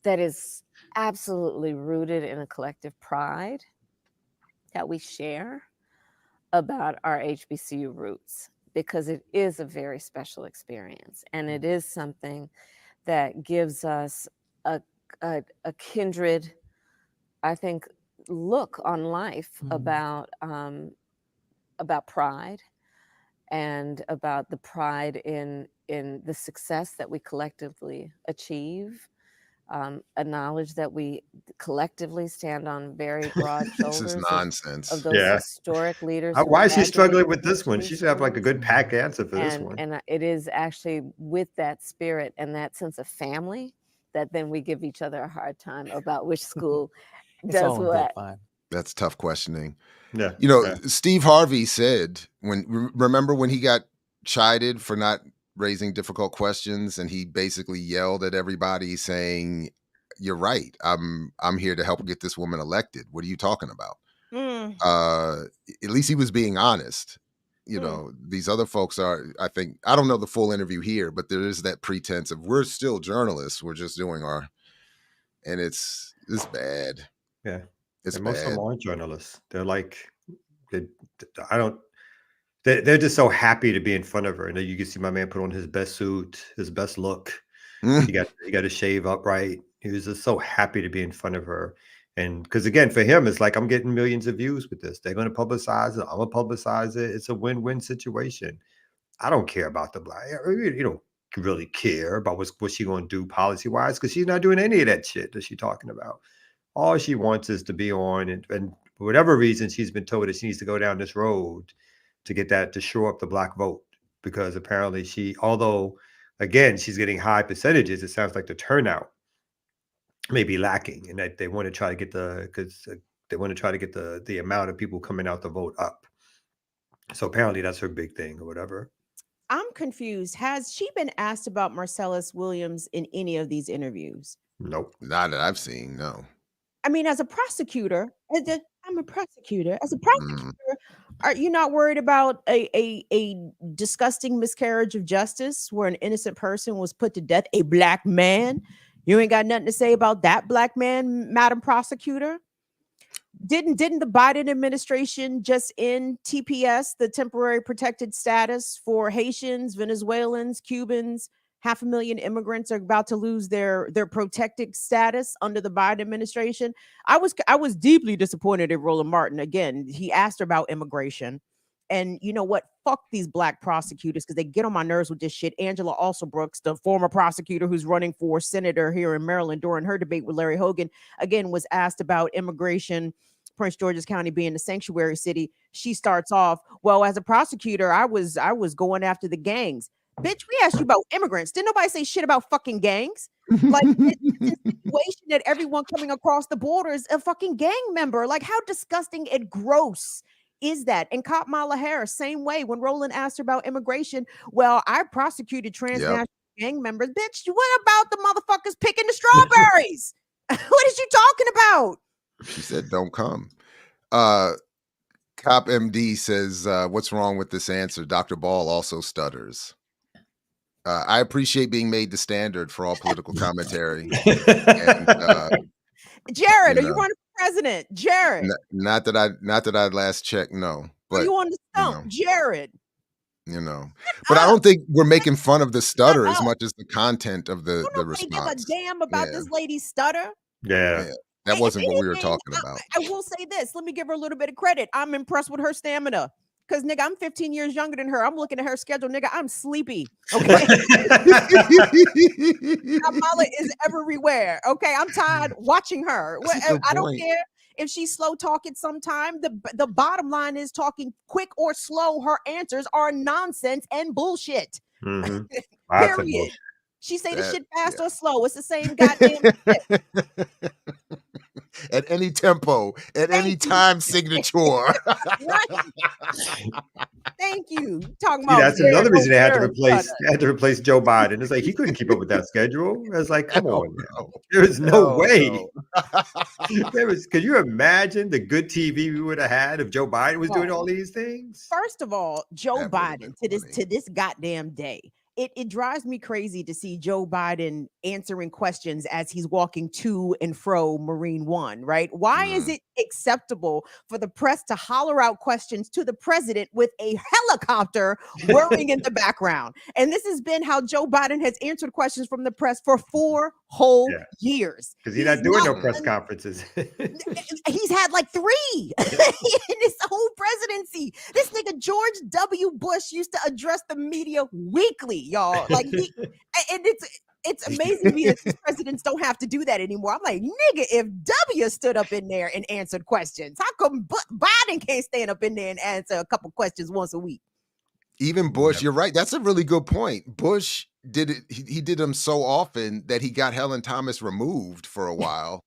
that is absolutely rooted in a collective pride that we share about our HBCU roots, because it is a very special experience. And it is something that gives us a kindred, I think, look on life about pride and about the pride in the success that we collectively achieve. A knowledge that we collectively stand on very broad shoulders. This is nonsense. Of those historic leaders. Why is she struggling with this one? She should have like a good pack answer for this one. And it is actually with that spirit and that sense of family that then we give each other a hard time about which school does what. That's tough questioning. Yeah. Steve Harvey said remember when he got chided for not raising difficult questions, and he basically yelled at everybody saying, "You're right. I'm here to help get this woman elected. What are you talking about?" At least he was being honest. These other folks are, I think, I don't know the full interview here, but there is that pretense of we're still journalists. We're just doing and it's bad. Yeah. It's bad. Most of them aren't journalists. They're like, they're just so happy to be in front of her. And then you can see my man put on his best suit, his best look. Mm. He got his shave upright. He was just so happy to be in front of her. And because again, for him, it's like I'm getting millions of views with this. They're going to publicize it. I'm going to publicize it. It's a win-win situation. I don't care about the black. You don't really care about what she going to do policy-wise because she's not doing any of that shit that she's talking about. All she wants is to be on, and for whatever reason, she's been told that she needs to go down this road to get that to shore up the black vote because apparently although again she's getting high percentages, it sounds like the turnout may be lacking, and that they want to try to get the amount of people coming out to vote up. So apparently that's her big thing or whatever. I'm confused. Has she been asked about Marcellus Williams in any of these interviews? Nope. Not that I've seen, no. I mean, as a prosecutor, I'm a prosecutor. As a prosecutor, are you not worried about a disgusting miscarriage of justice where an innocent person was put to death, a black man? You ain't got nothing to say about that black man, Madam Prosecutor? Didn't the Biden administration just end TPS, the temporary protected status for Haitians, Venezuelans, Cubans? 500,000 immigrants are about to lose their protected status under the Biden administration. I was deeply disappointed in Roland Martin. Again, he asked her about immigration. And you know what? Fuck these black prosecutors because they get on my nerves with this shit. Angela Alsobrooks, the former prosecutor who's running for senator here in Maryland, during her debate with Larry Hogan, again, was asked about immigration, Prince George's County being a sanctuary city. She starts off, well, as a prosecutor, I was going after the gangs. Bitch, we asked you about immigrants. Didn't nobody say shit about fucking gangs? Like, it's a situation that everyone coming across the border is a fucking gang member. Like, how disgusting and gross is that? And Kamala Harris, same way. When Roland asked her about immigration, well, I prosecuted transnational gang members. Bitch, what about the motherfuckers picking the strawberries? What is you talking about? She said, don't come. Cop MD says, what's wrong with this answer? Dr. Ball also stutters. I appreciate being made the standard for all political commentary. And, Jared, are you running for president? Jared. Not that I last checked, no. But are you on the stump? Jared. You know. But I don't think we're making fun of the stutter as much as the content of the response. Give a damn about this lady's stutter. Yeah. That wasn't what we were talking about. I will say this. Let me give her a little bit of credit. I'm impressed with her stamina. Because, nigga, I'm 15 years younger than her. I'm looking at her schedule. Nigga, I'm sleepy. Okay. Kamala is everywhere. Okay. I'm tired watching her. I don't care if she's slow talking sometime. The bottom line is, talking quick or slow, her answers are nonsense and bullshit. Mm-hmm. Period. She say the shit fast or slow. It's the same goddamn shit. At any tempo, at any time signature. Thank you. Talking about that's another reason they had to replace Joe Biden. It's like he couldn't keep up with that schedule. It's like, come on. There was no way. Could you imagine the good TV we would have had if Joe Biden was doing all these things? First of all, Joe Biden to this goddamn day. It drives me crazy to see Joe Biden answering questions as he's walking to and fro Marine One, right? Why is it acceptable for the press to holler out questions to the president with a helicopter whirring in the background? And this has been how Joe Biden has answered questions from the press for 4 whole years. Because he's not doing no press conferences. He's had like 3 in his whole presidency. This nigga George W. Bush used to address the media weekly, y'all. Like, and it's amazing to me that these presidents don't have to do that anymore. I'm like, nigga, if W stood up in there and answered questions, how come Biden can't stand up in there and answer a couple questions once a week? Even Bush, you're right. That's a really good point. Bush did it. He did them so often that he got Helen Thomas removed for a while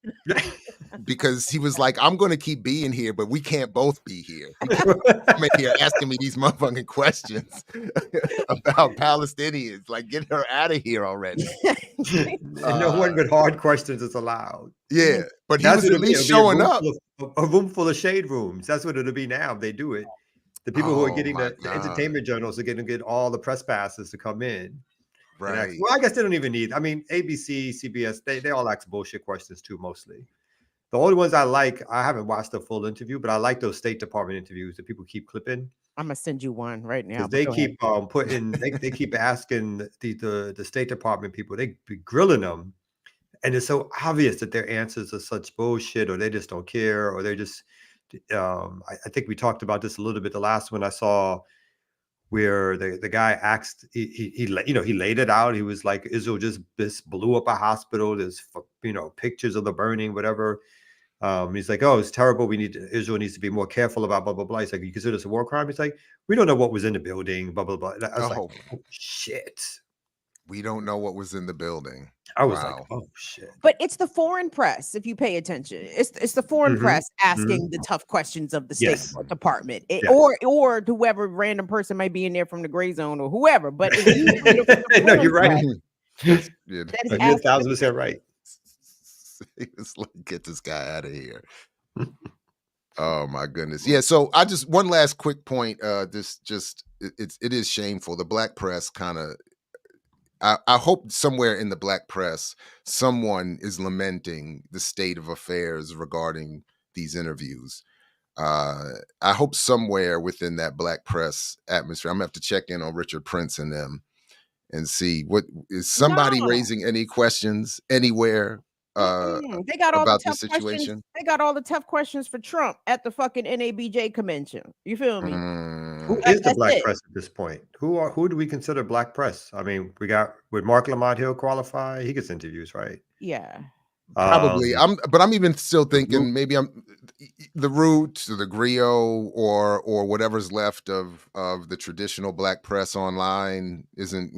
because he was like, I'm going to keep being here, but we can't both be here. I'm in here asking me these motherfucking questions about Palestinians. Like, get her out of here already. No one with hard questions is allowed. Yeah, but he was at least showing up. A room full of shade rooms. That's what it'll be now if they do it. The people who are getting the entertainment journals are going to get all the press passes to come in. Well, I guess they don't even need. I mean, ABC, CBS, they all ask bullshit questions too, mostly. The only ones I like, I haven't watched the full interview, but I like those State Department interviews that people keep clipping. I'm gonna send you one right now. Because they keep they keep asking the State Department people, they be grilling them, and it's so obvious that their answers are such bullshit, or they just don't care, or they're just. I think we talked about this a little bit. The last one I saw, where the guy asked, he laid it out. He was like, Israel just blew up a hospital. There's pictures of the burning, whatever. He's like, oh, it's terrible. Israel needs to be more careful about blah, blah, blah. He's like, you consider this a war crime? He's like, we don't know what was in the building, blah, blah, blah. And I was like, oh, shit. We don't know what was in the building. I was like, oh, shit. But it's the foreign press, if you pay attention. It's the foreign press asking the tough questions of the State Department. Or whoever random person might be in there from the gray zone or whoever. But no, you're right. You're 1,000% right. It's like, get this guy out of here. Oh my goodness. Yeah. So one last quick point. It is shameful. The black press kind of, I hope somewhere in the black press, someone is lamenting the state of affairs regarding these interviews. I hope somewhere within that black press atmosphere, I'm gonna have to check in on Richard Prince and them and see what is somebody raising any questions anywhere. They got all about the the tough situation. questions. They got all the tough questions for Trump at the fucking NABJ convention. You feel me? Who is the black press at this point? Who do we consider black press? I mean, would Mark Lamont Hill qualify? He gets interviews, right? Yeah. Probably. I'm even still thinking maybe I'm the Root or the Griot or whatever's left of the traditional black press online isn't,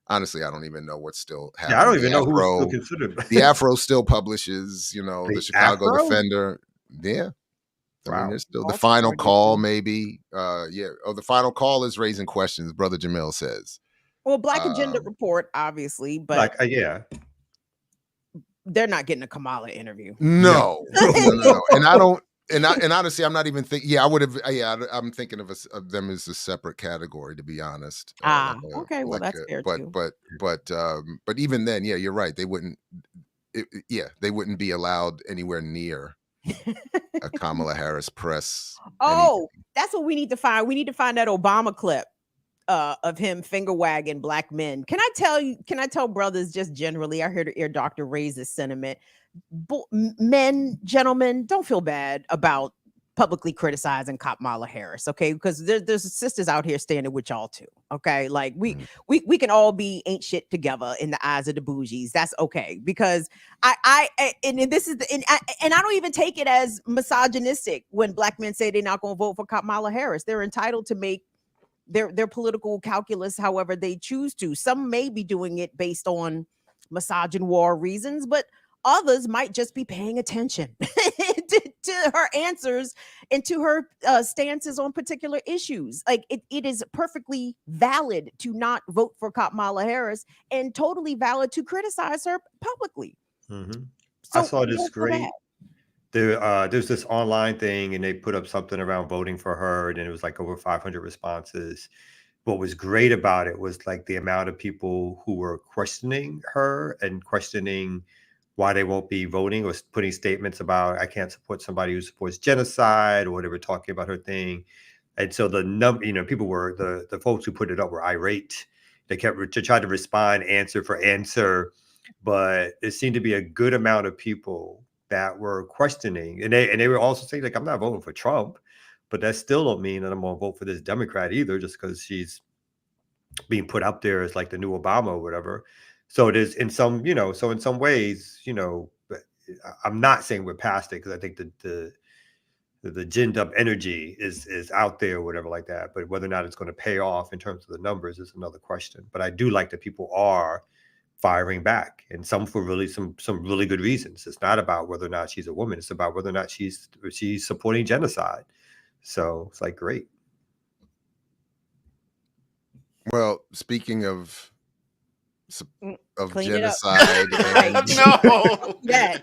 honestly, I don't even know what's still happening. Yeah, I don't even know who's still considered. The Afro still publishes, the Chicago Afro? Defender. Yeah. I mean, Wow. there's still the Final Call, maybe. The Final Call is raising questions, Brother Jamil says. Well, Black Agenda Report, obviously, but they're not getting a Kamala interview. No. And I don't. And honestly, I'm not even thinking. Yeah, I would have. Yeah, I'm thinking of them as a separate category, to be honest. Okay. Well, that's fair too. But even then, yeah, you're right. They wouldn't. They wouldn't be allowed anywhere near a Kamala Harris press. Oh, that's what we need to find. We need to find that Obama clip of him finger wagging black men. Can I tell brothers just generally? I heard the ear doctor raise this sentiment. Men, gentlemen, don't feel bad about publicly criticizing Kamala Harris, okay? Because there's sisters out here standing with y'all too, okay? Like we can all be ain't shit together in the eyes of the bougies. That's okay, because I don't even take it as misogynistic when black men say they're not going to vote for Kamala Harris. They're entitled to make their political calculus however they choose to. Some may be doing it based on misogynoir reasons, but others might just be paying attention to her answers and to her stances on particular issues. Like it is perfectly valid to not vote for Kamala Harris and totally valid to criticize her publicly. Mm-hmm. So I saw this great. There's this online thing, and they put up something around voting for her, and it was like over 500 responses. What was great about it was like the amount of people who were questioning her and questioning why they won't be voting, or putting statements about, I can't support somebody who supports genocide, or whatever, talking about her thing. And so the people were, the folks who put it up were irate. They kept to try to respond answer for answer, but it seemed to be a good amount of people that were questioning. And they were also saying, like, I'm not voting for Trump, but that still don't mean that I'm going to vote for this Democrat either, just because she's being put up there as like the new Obama or whatever. So it is in some, so in some ways, I'm not saying we're past it, because I think the ginned up energy is out there or whatever like that. But whether or not it's going to pay off in terms of the numbers is another question. But I do like that people are firing back, and some for really some really good reasons. It's not about whether or not she's a woman. It's about whether or not she's supporting genocide. So it's like, great. Well, speaking of Clean genocide. No. Yeah.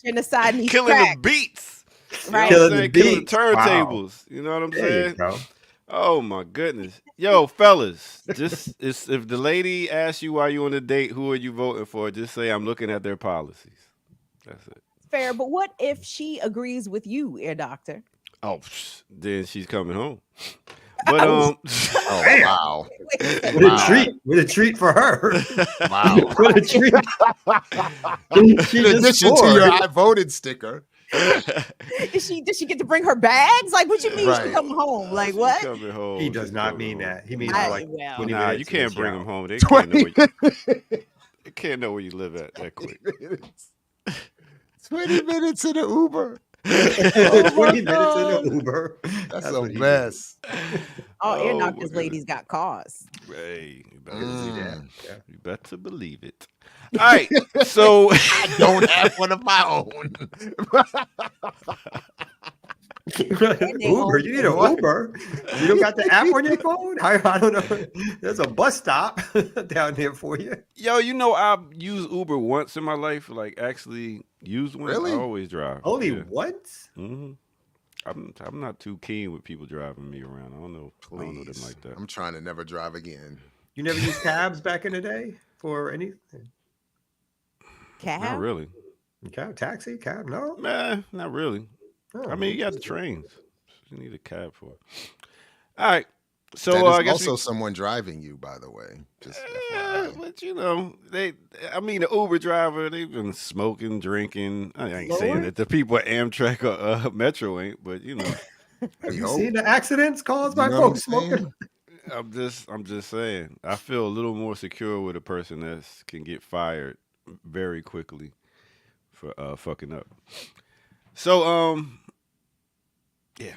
Genocide needs killing crack. the beats. Right. Killing the beats. turntables. Wow. You know what I'm There you saying? go. Oh my goodness. Yo, fellas, if the lady asks you why you on a date, who are you voting for? Just say I'm looking at their policies. That's it. Fair, but what if she agrees with you, ear doctor? Oh, then she's coming home. But Oh wow. With a treat for her. Wow. What a treat. She In just addition to scored. your I voted sticker. Does she get to bring her bags? Like, what you mean Right. she coming home? Like, She's what? coming home. He does She's not coming mean home. that. He means I- like well. 20 Nah, minutes you in can't the bring shower. them home. They can't know 20 they can't know where you live at that quick. minutes. 20 minutes in the Uber. 20 minutes in God. the Uber. That's what a he mess. All ear Oh, my doctors ladies got cars. Hey, you better, Mm. you better believe it. All right, so I don't have one of my own. Uber, you need an Uber. You don't got the app on your phone? I don't know. There's a bus stop down there for you. yo, you know I've used Uber once in my life, like actually used one. Really? I always drive. Only Yeah. once? hmm I'm not too keen with people driving me around. I don't know them Please. like that. I'm trying to never drive again. You never used cabs back in the day for anything? Cab? Not really. Cab, taxi, cab? No. Nah, not really. Oh, I mean, you got the trains. You need a cab for it. All right. That So is I guess also someone driving you, by the way. Just FYI. but you know, the Uber driver, they've been smoking, drinking. I ain't saying Lord. that the people at Amtrak or Metro ain't, but you know, Have We you hope. seen the accidents caused by You know what I'm folks smoking? saying? I'm just saying. I feel a little more secure with a person that can get fired very quickly for fucking up. So yeah.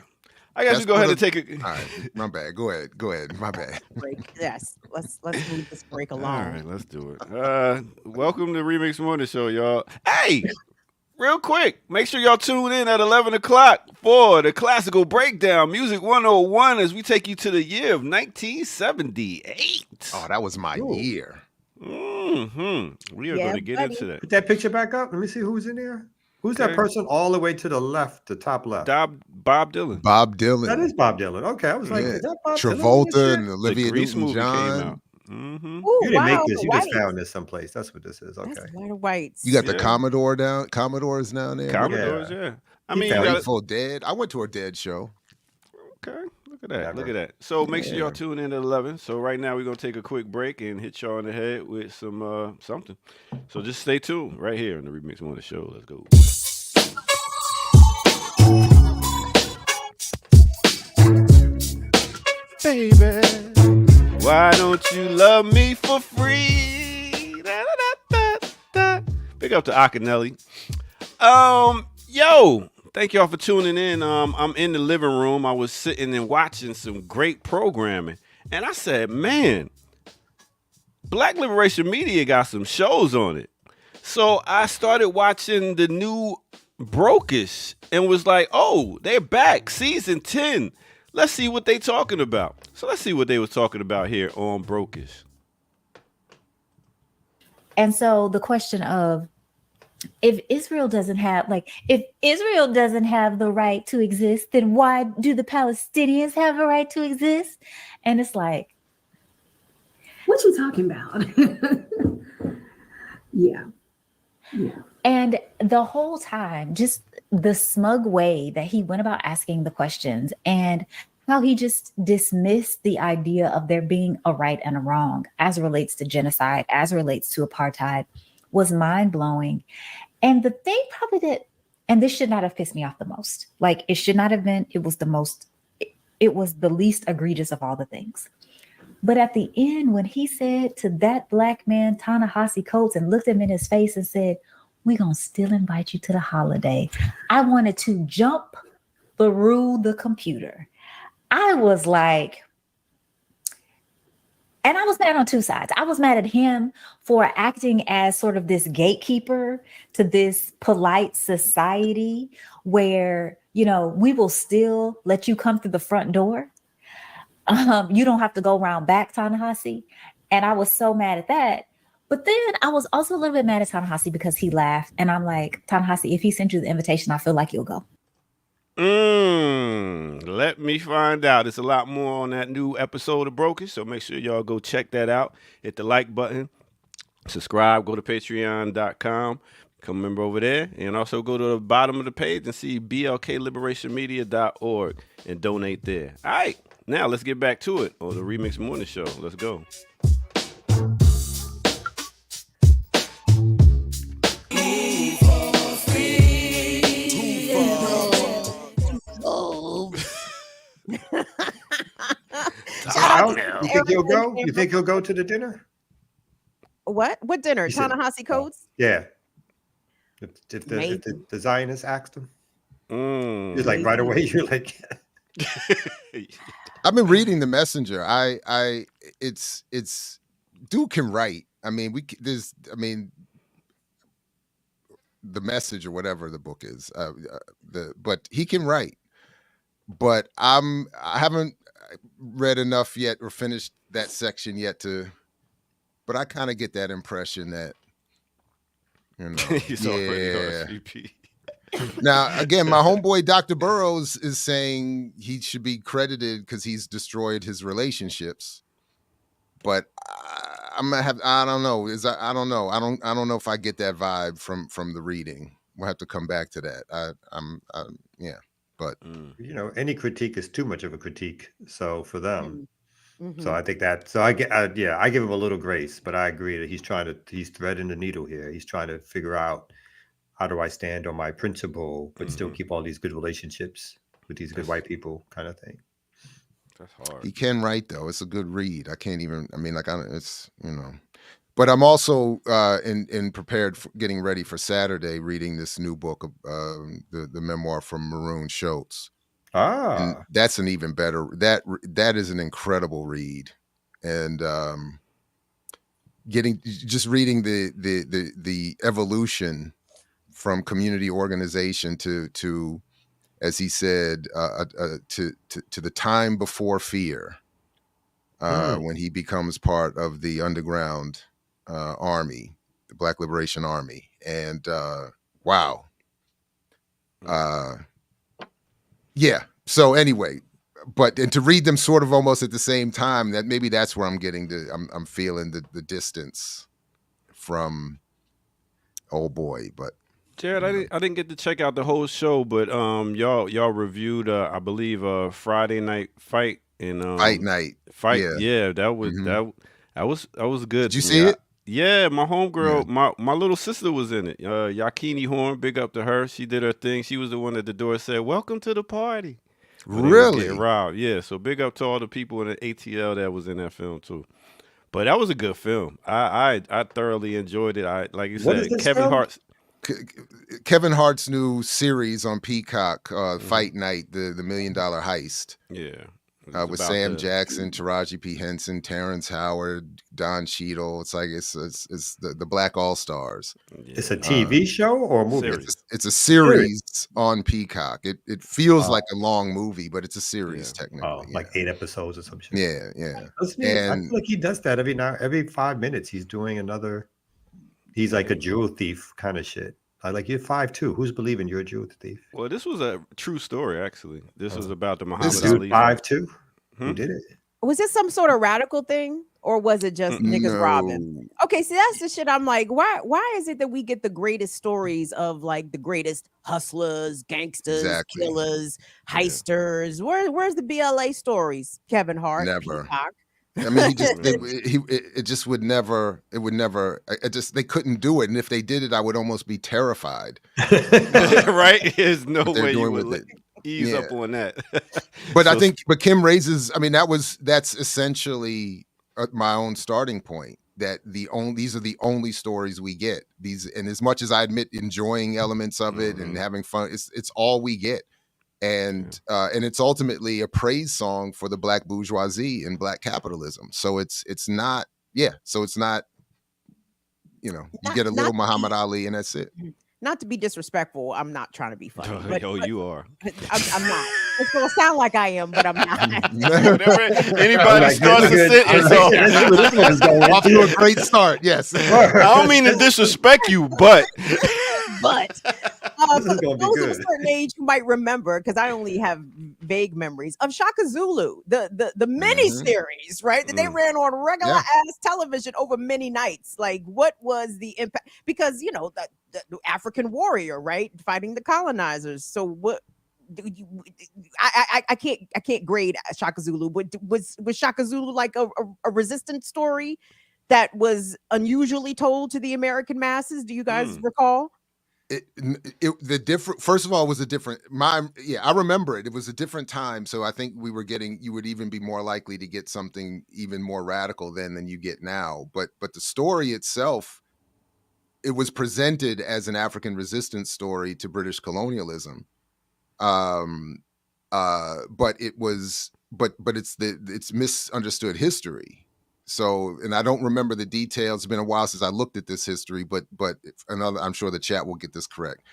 I guess That's we go ahead one and take a All right, my bad. Go ahead. My bad. Break. Yes. Let's move this break All along. right, let's do it. Welcome to Remix Morning Show, y'all. Hey, real quick, make sure y'all tune in at 11 o'clock for the Classical Breakdown, Music 101, as we take you to the year of 1978. Oh, that was my year. We are Yeah, going to get buddy. into that. Put that picture back up. Let me see who's in there. Who's Okay. that person all the way to the left, the top left? Bob Dylan. Bob Dylan. That is Bob Dylan. Okay, I was like, Yeah. is that Bob Dylan? in this Travolta shit? and The Olivia Grease movie came Newton-John. out. Mm-hmm. Ooh, You didn't wow, make this. the You just whites. found this someplace. That's what this is. Okay. That's White Whites. You got the Yeah. Commodores down there. Commodores, yeah. I He mean, you found got Grateful Dead. I went to a Dead show. Okay, look at that. Never. Look at that. So make sure y'all Yeah. tune in at 11. So right now we're gonna take a quick break and hit y'all in the head with some something. So just stay tuned right here in the Remix Morning Show. Let's go. Baby, why don't you love me for free? Da, da, da, da, da. Big up to Akinelli. Yo, thank y'all for tuning in. I'm in the living room. I was sitting and watching some great programming, and I said, man, Black Liberation Media got some shows on it. So I started watching the new Brokish and was like, oh, they're back, season 10. Let's see what they talking about. So let's see what they was talking about here on Brokish. And so the question of if Israel doesn't have the right to exist, then why do the Palestinians have a right to exist? And it's like, what you talking about? Yeah. and the whole time, just the smug way that he went about asking the questions and how he just dismissed the idea of there being a right and a wrong as relates to genocide, as relates to apartheid, was mind-blowing. And the thing probably that, and this should not have pissed me off the most, like it should not have been, it was the least egregious of all the things. But at the end, when he said to that black man, Ta-Nehisi Coates, and looked him in his face and said, we're going to still invite you to the holiday, I wanted to jump through the computer. I was like, and I was mad on two sides. I was mad at him for acting as sort of this gatekeeper to this polite society where, you know, we will still let you come through the front door. You don't have to go around back, Ta-Nehisi. And I was so mad at that. But then I was also a little bit mad at Ta-Nehisi because he laughed. And I'm like, Ta-Nehisi, if he sent you the invitation, I feel like you'll go. Let me find out. It's a lot more on that new episode of Brokish, so make sure y'all go check that out. Hit the like button, subscribe, go to patreon.com, become a member over there, and also go to the bottom of the page and see blkliberationmedia.org and donate there. All right, now let's get back to it on the Remix Morning Show. Let's go. You think he'll go? You think he'll go to the dinner? What dinner? Ta-Nehisi Coates? Yeah. If the Zionists asked him, he's like right away. You're like, I've been reading The Messenger. It's dude can write. I mean, The Message or whatever the book is. But he can write. But I haven't read enough yet or finished that section yet but I kind of get that impression that, you know, He's already RSVP. Now, again, my homeboy Dr. Burroughs is saying he should be credited because he's destroyed his relationships. But I'm gonna have, I don't know. I don't know. I don't know if I get that vibe from the reading. We'll have to come back to that. Yeah. But you know, any critique is too much of a critique. So for them, so I think that. So I get, I give him a little grace, but I agree that he's threading the needle here. He's trying to figure out, how do I stand on my principle, but still keep all these good relationships with these good white people, kind of thing. That's hard. He can write though. It's a good read. I can't even. I mean, it's, you know. But I'm also in prepared for getting ready for Saturday, reading this new book of the memoir from Maroon Schultz. And that's an even better. That is an incredible read, and reading the evolution from community organization to as he said to the time before fear, when he becomes part of the underground army, the Black Liberation Army. And wow. Yeah. So anyway, and to read them sort of almost at the same time, that maybe that's where I'm getting I'm feeling the distance from old boy. But Jared, I didn't get to check out the whole show, but y'all reviewed I believe Friday Night Fight and Fight Night. Yeah, that was good. Did you see it? Yeah, my homegirl, my little sister was in it. Yakini Horn, big up to her. She did her thing. She was the one at the door said, "Welcome to the party." Really? Yeah. So big up to all the people in the ATL that was in that film too. But that was a good film. I thoroughly enjoyed it. Like you said, Kevin Hart's new series on Peacock, Fight Night, the $1 Million Heist. Yeah. With Sam Jackson, Taraji P. Henson, Terrence Howard, Don Cheadle. It's like it's the Black All-Stars. Yeah. It's a TV show or a movie? It's a series on Peacock. It feels like a long movie, but it's a series technically. Like 8 episodes or some shit. Yeah. And I feel like he does that every 5 minutes. He's doing another. He's like a jewel thief kind of shit. Like, you're 5'2". Who's believing you're a jewel thief? Well, this was a true story, actually. This was about the Muhammad Ali. 5'2". Who did it? Was this some sort of radical thing, or was it just niggas robbing? Okay, see, that's the shit. I'm like, why is it that we get the greatest stories of like the greatest hustlers, gangsters, killers, heisters? Where's the BLA stories? Kevin Hart, never. Peacock. I mean, it just would never. It would never. They couldn't do it, and if they did it, I would almost be terrified. Right? There's no way you would ease up on that. But I think, Kim raises. I mean, that's essentially my own starting point. That these are the only stories we get. And as much as I admit enjoying elements of it and having fun, it's all we get. And it's ultimately a praise song for the Black bourgeoisie and Black capitalism. So it's not, you get a little Muhammad Ali and that's it. Not to be disrespectful, I'm not trying to be funny. But you are. I'm not. It's gonna sound like I am, but I'm not. Anybody starts a sentence off to a great start. Yes. I don't mean to disrespect you, but This is gonna be those of a good. certain age who might remember, because I only have vague memories of Shaka Zulu, the mini series, right? That they ran on regular ass television over many nights. Like, what was the impact? Because the African warrior, right, fighting the colonizers. So what? I can't grade Shaka Zulu. But was Shaka Zulu like a resistance story that was unusually told to the American masses? Do you guys recall? First of all, it was a different I remember it. It was a different time. So I think you would even be more likely to get something even more radical then than you get now. But the story itself, it was presented as an African resistance story to British colonialism. But it's misunderstood history. So, and I don't remember the details. It's been a while since I looked at this history, but I'm sure the chat will get this correct.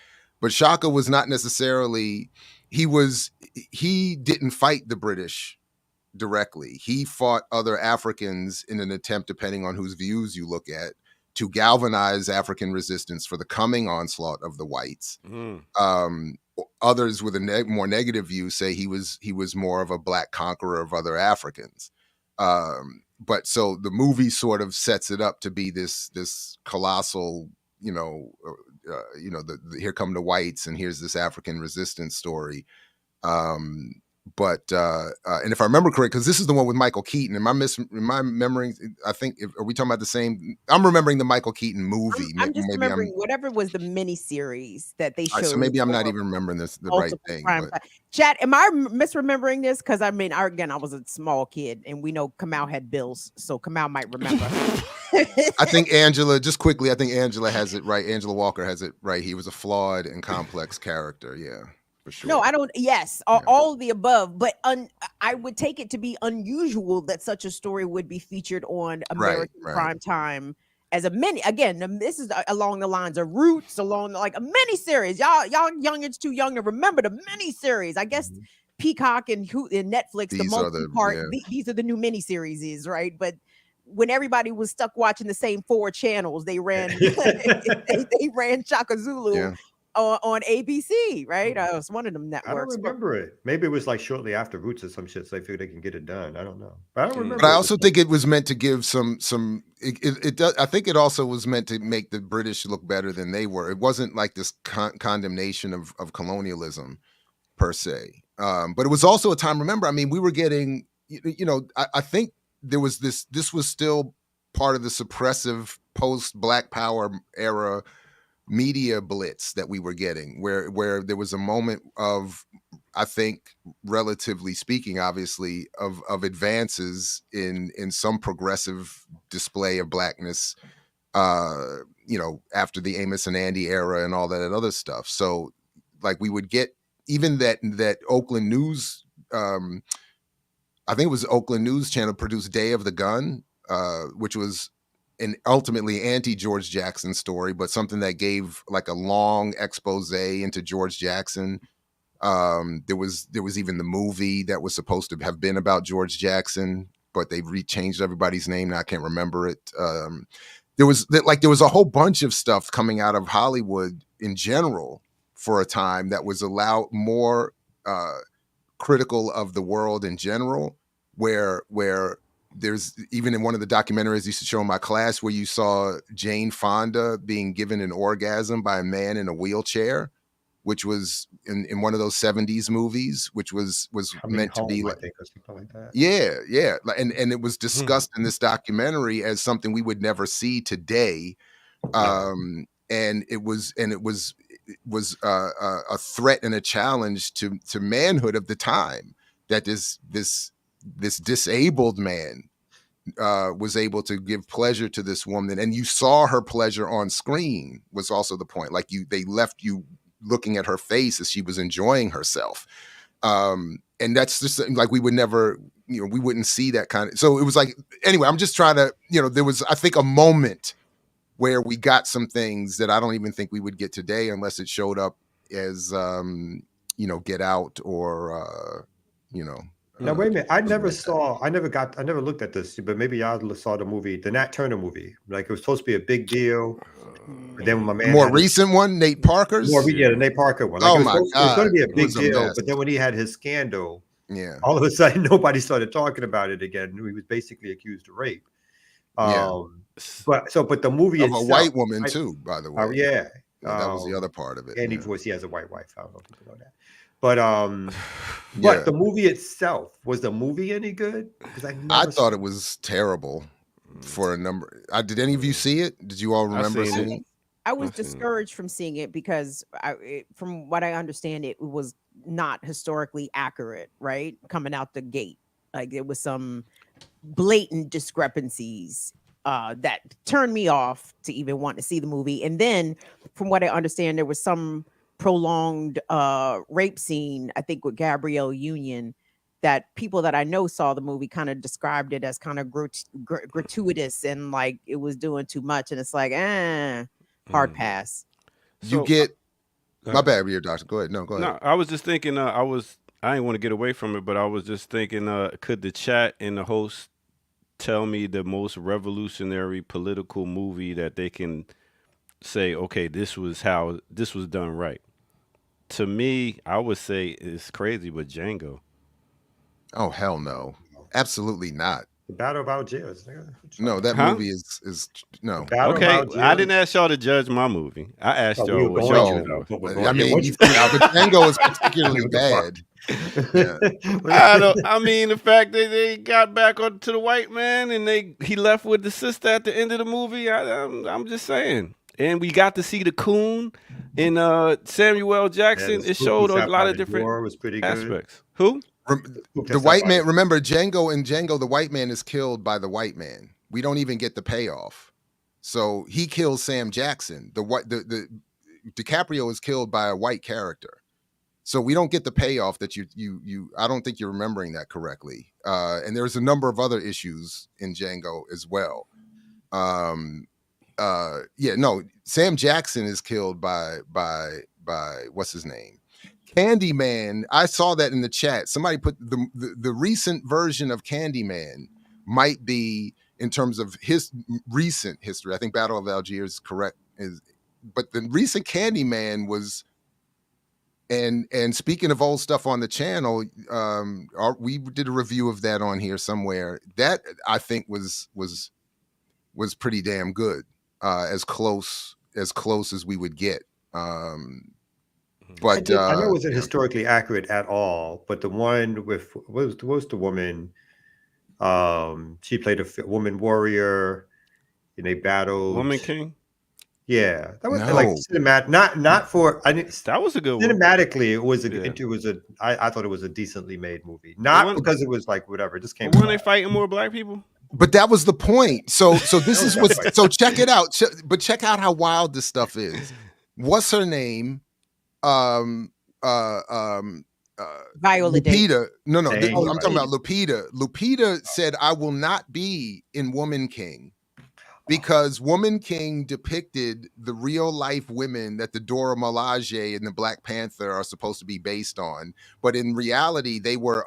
But Shaka was not necessarily, he didn't fight the British directly. He fought other Africans in an attempt, depending on whose views you look at, to galvanize African resistance for the coming onslaught of the whites. Others with a more negative view say he was more of a black conqueror of other Africans. But so the movie sort of sets it up to be this colossal, the here come the whites and here's this African resistance story. And if I remember correct, because this is the one with Michael Keaton. Am I remembering? I think, are we talking about the same? I'm remembering the Michael Keaton movie. I'm just remembering whatever was the mini series that they showed. Right, so maybe I'm not even remembering the right thing. Chat, am I misremembering this? Because I was a small kid, and we know Kamau had bills, so Kamau might remember. I think Angela has it right. Angela Walker has it right. He was a flawed and complex character. Yeah. For sure. No, I don't. Yes, all of the above. But I would take it to be unusual that such a story would be featured on American prime time as a mini. Again, this is along the lines of Roots, along like a mini series. Y'all youngins too young to remember the mini series. I guess Peacock and Netflix, these are the new mini series, right? But when everybody was stuck watching the same 4 channels, they ran they ran Shaka Zulu. Yeah. On ABC, right? It was one of them networks. I don't remember it. Maybe it was like shortly after Roots or some shit, so they figured they can get it done. I don't know, but I don't remember. But I also think it was meant to give some. It does. I think it also was meant to make the British look better than they were. It wasn't like this condemnation of colonialism per se. But it was also a time. Remember, I mean, we were getting. I think there was this. This was still part of the suppressive post Black Power era media blitz that we were getting, where there was a moment of, I think, relatively speaking, obviously, of advances in some progressive display of blackness, after the Amos and Andy era and all that other stuff. So, like, we would get even that Oakland News, I think it was Oakland News Channel produced Day of the Gun, which was an ultimately anti-George Jackson story, but something that gave like a long expose into George Jackson. There was even the movie that was supposed to have been about George Jackson, but they changed everybody's name. Now I can't remember it. There was a whole bunch of stuff coming out of Hollywood in general for a time that was more critical of the world in general, where there's even in one of the documentaries I used to show in my class where you saw Jane Fonda being given an orgasm by a man in a wheelchair, which was in one of those 70s movies, which was meant to be like, or something like that. Yeah. And it was discussed in this documentary as something we would never see today. And it was a threat and a challenge to manhood of the time, that this disabled man was able to give pleasure to this woman, and you saw her pleasure on screen was also the point. Like they left you looking at her face as she was enjoying herself, and that's just like we would never, we wouldn't see that kind of. So it was like, anyway, I'm just trying to, there was, I think, a moment where we got some things that I don't even think we would get today unless it showed up as Get Out or Now wait a minute. I never looked at this, but maybe y'all saw the movie, the Nat Turner movie. Like it was supposed to be a big deal. But then when my man, more recent one, Nate Parker's. The Nate Parker one. Like Oh it was my supposed- It was going to be a God, big it was a deal, mess. but then when he had his scandal, Yeah. all of a sudden nobody started talking about it again. He was basically accused of rape. Yeah. But the movie Of itself, a white woman too, by the way. yeah. That was the other part of it. And yeah. he has a white wife. I don't know if people know that. But Yeah. the movie itself, was the movie any good? Because I thought it was terrible for a number. Did any of you see it? Did you all remember seen it. seeing it? I was I've seen it. discouraged from seeing it because from what I understand, it was not historically accurate, right? Coming out the gate. Like there was some blatant discrepancies that turned me off to even want to see the movie. And then from what I understand, there was some prolonged rape scene, I think with Gabrielle Union, that people that I know saw the movie kind of described it as kind of gratuitous and like it was doing too much. And it's like, hard pass. You So, get go my ahead. bad, your doctor. Go ahead. No, go ahead. No, I was just thinking. I didn't want to get away from it, but I was just thinking. Could the chat and the host tell me the most revolutionary political movie that they can say? Okay, this was how this was done right. To me, I would say it's crazy, but Django. Oh hell no, absolutely not. The Battle of Algiers. nigga. No, that Huh? movie is no. Battle of Okay, I Algiers. didn't ask y'all to judge my movie. I asked Oh, we y'all were what going y'all. to, though. But we're I going- mean, what you, you- but Django is particularly What the fuck? bad. I mean, the fact that they got back to the white man and he left with the sister at the end of the movie. I'm just saying. And we got to see the coon in Samuel L. Jackson. the It showed Spooky a lot of Sapphire different War was pretty good. aspects. Who? The white man. Remember, Django. The white man is killed by the white man. We don't even get the payoff. So he kills Sam Jackson. The DiCaprio is killed by a white character. So we don't get the payoff that you. I don't think you're remembering that correctly. And there's a number of other issues in Django as well. Sam Jackson is killed by what's his name? Candyman. I saw that in the chat. Somebody put the recent version of Candyman might be, in terms of his recent history, I think Battle of Algiers is correct. But the recent Candyman was, and speaking of old stuff on the channel, we did a review of that on here somewhere. That I think was pretty damn good, as close as we would get. But I know it wasn't historically accurate at all, but the one with what was the woman? She played a woman warrior, and they battled. Woman King? Yeah, that was No. like cinematic. Not for. I didn't. That was a good one. Cinematically, it was Yeah. I thought it was a decently made movie. Not one- because it was like whatever. It just came. But weren't they fighting more black people? But that was the point. So this is what. So check it out. But check out how wild this stuff is. What's her name? Viola Davis. Lupita. No. Hey, I'm talking about Lupita. Lupita said, "I will not be in Woman King." Because Woman King depicted the real life women that the Dora Milaje and the Black Panther are supposed to be based on, but in reality, they were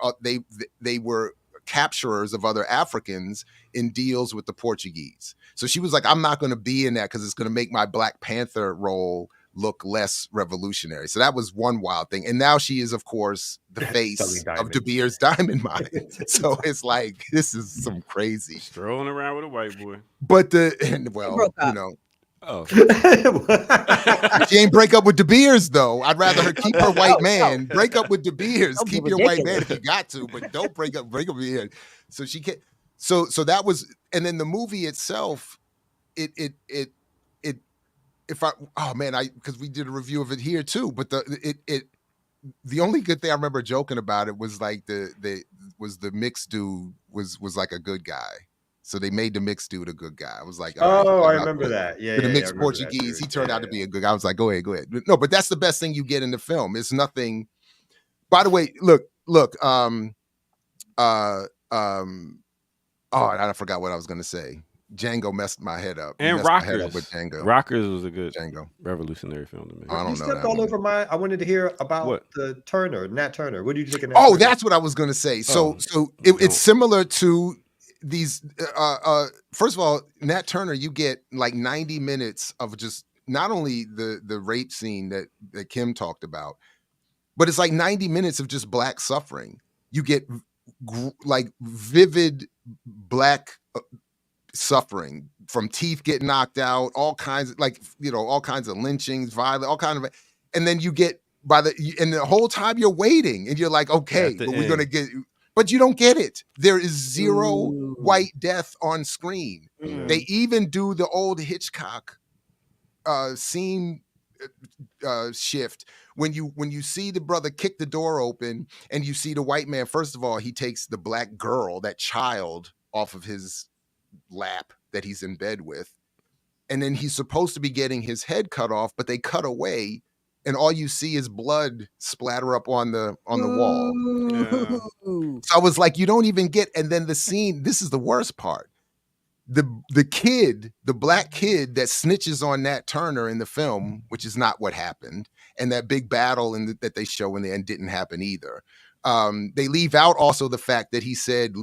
capturers of other Africans in deals with the Portuguese. So she was like, "I'm not going to be in that because it's going to make my Black Panther role look less revolutionary." So that was one wild thing. And now she is, of course, the face Selling of diamonds. De Beers Diamond Mine. So it's like, this is some crazy. Strolling around with a white boy. But broke up. Oh. she ain't break up with De Beers though. I'd rather her keep her white man. Break up with De Beers. Don't be Keep your white man ridiculous. if you got to, but don't break up with here. So she can't. So that was, and then the movie itself, because we did a review of it here too. But the only good thing I remember joking about it was like the mixed dude was like a good guy. So they made the mixed dude a good guy. I was like, all right, Oh, I I'm remember not- that. Yeah, the yeah, mixed I remember that Portuguese, too. he turned Yeah, out to be a good guy. I was like, go ahead. No, but that's the best thing you get in the film. It's nothing. By the way, look. Oh, I forgot what I was gonna say. Django messed my head up. And messed my head up Rockers. with Django. Rockers was a good Django. revolutionary film to me. I You don't know stepped that all one. over my. I wanted to hear about What? the Nat Turner. What do you think of Nat Oh, Turner? that's what I was going to say. So, don't. it's similar to these. First of all, Nat Turner, you get like 90 minutes of just not only the rape scene that Kim talked about, but it's like 90 minutes of just Black suffering. You get like vivid Black suffering, from teeth getting knocked out, all kinds of all kinds of lynchings, violence, all kinds of, and then you get and the whole time you're waiting and you're like, okay, but we're gonna get, but you don't get it. There is zero white death on screen. They even do the old Hitchcock scene shift when you see the brother kick the door open and you see the white man. First of all, he takes the Black girl, that child, off of his lap that he's in bed with, and then he's supposed to be getting his head cut off, but they cut away and all you see is blood splatter up on the wall. Yeah. So I was like, you don't even get. And then the scene, this is the worst part, the kid, the Black kid that snitches on Nat Turner in the film, which is not what happened, and that big battle that they show in the end didn't happen either. They leave out also the fact that he said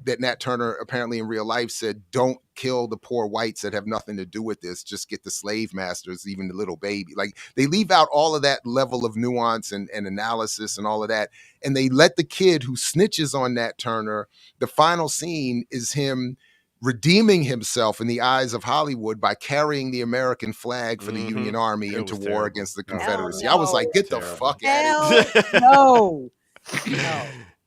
that Nat Turner apparently in real life said, don't kill the poor whites that have nothing to do with this, just get the slave masters, even the little baby. Like, they leave out all of that level of nuance and analysis and all of that, and they let the kid who snitches on Nat Turner, the final scene is him redeeming himself in the eyes of Hollywood by carrying the American flag for the Union Army into war against the Confederacy. I was like, get the fuck out of here. No.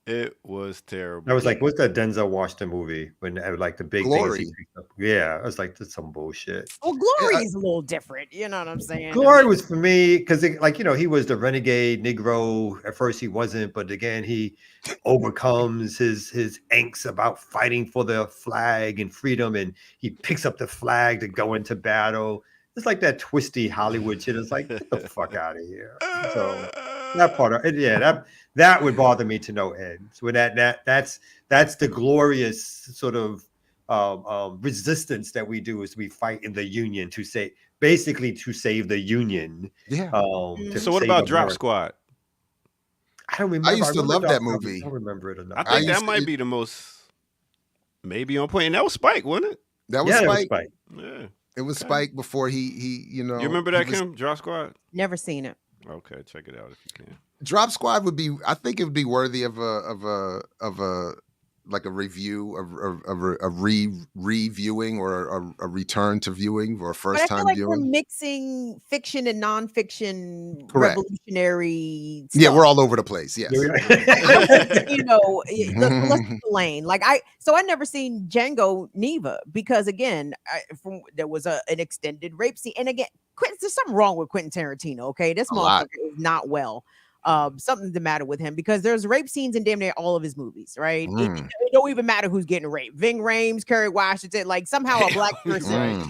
It was terrible. I was like, what's that Denzel Washington movie when like the big Glory. things he picked up? Yeah, I was like, that's some bullshit. Well, Glory is a little different. You know what I'm saying? Glory was for me because, he was the renegade Negro. At first, he wasn't, but again, he overcomes his angst about fighting for the flag and freedom, and he picks up the flag to go into battle. It's like that twisty Hollywood shit. It's like, get the fuck out of here. So that part of it, yeah, that would bother me to no end. So that's the glorious sort of resistance that we do, is we fight in the Union to save the Union. Yeah. So what about Drop Squad? I don't remember. I used to love that I movie. don't remember it enough. I think that might be the most maybe on point. And that was Spike, wasn't it? That was Spike. Yeah. It was Spike before he You remember that, Kim? Drop Squad? Never seen it. Okay, check it out if you can. Drop Squad would be, I think it would be worthy of a like a review, a reviewing or a return to viewing or a first But I feel time like viewing. we're mixing fiction and nonfiction Correct. revolutionary Yeah, stuff. we're all over the place. Yes. Let's keep the lane. Like I never seen Django Neva because again, there was an extended rape scene, and again, there's something wrong with Quentin Tarantino. Okay, this motherfucker is not well. Something's the matter with him because there's rape scenes in damn near all of his movies, right? It don't even matter who's getting raped. Ving Rhames, Kerry Washington, like somehow a black person,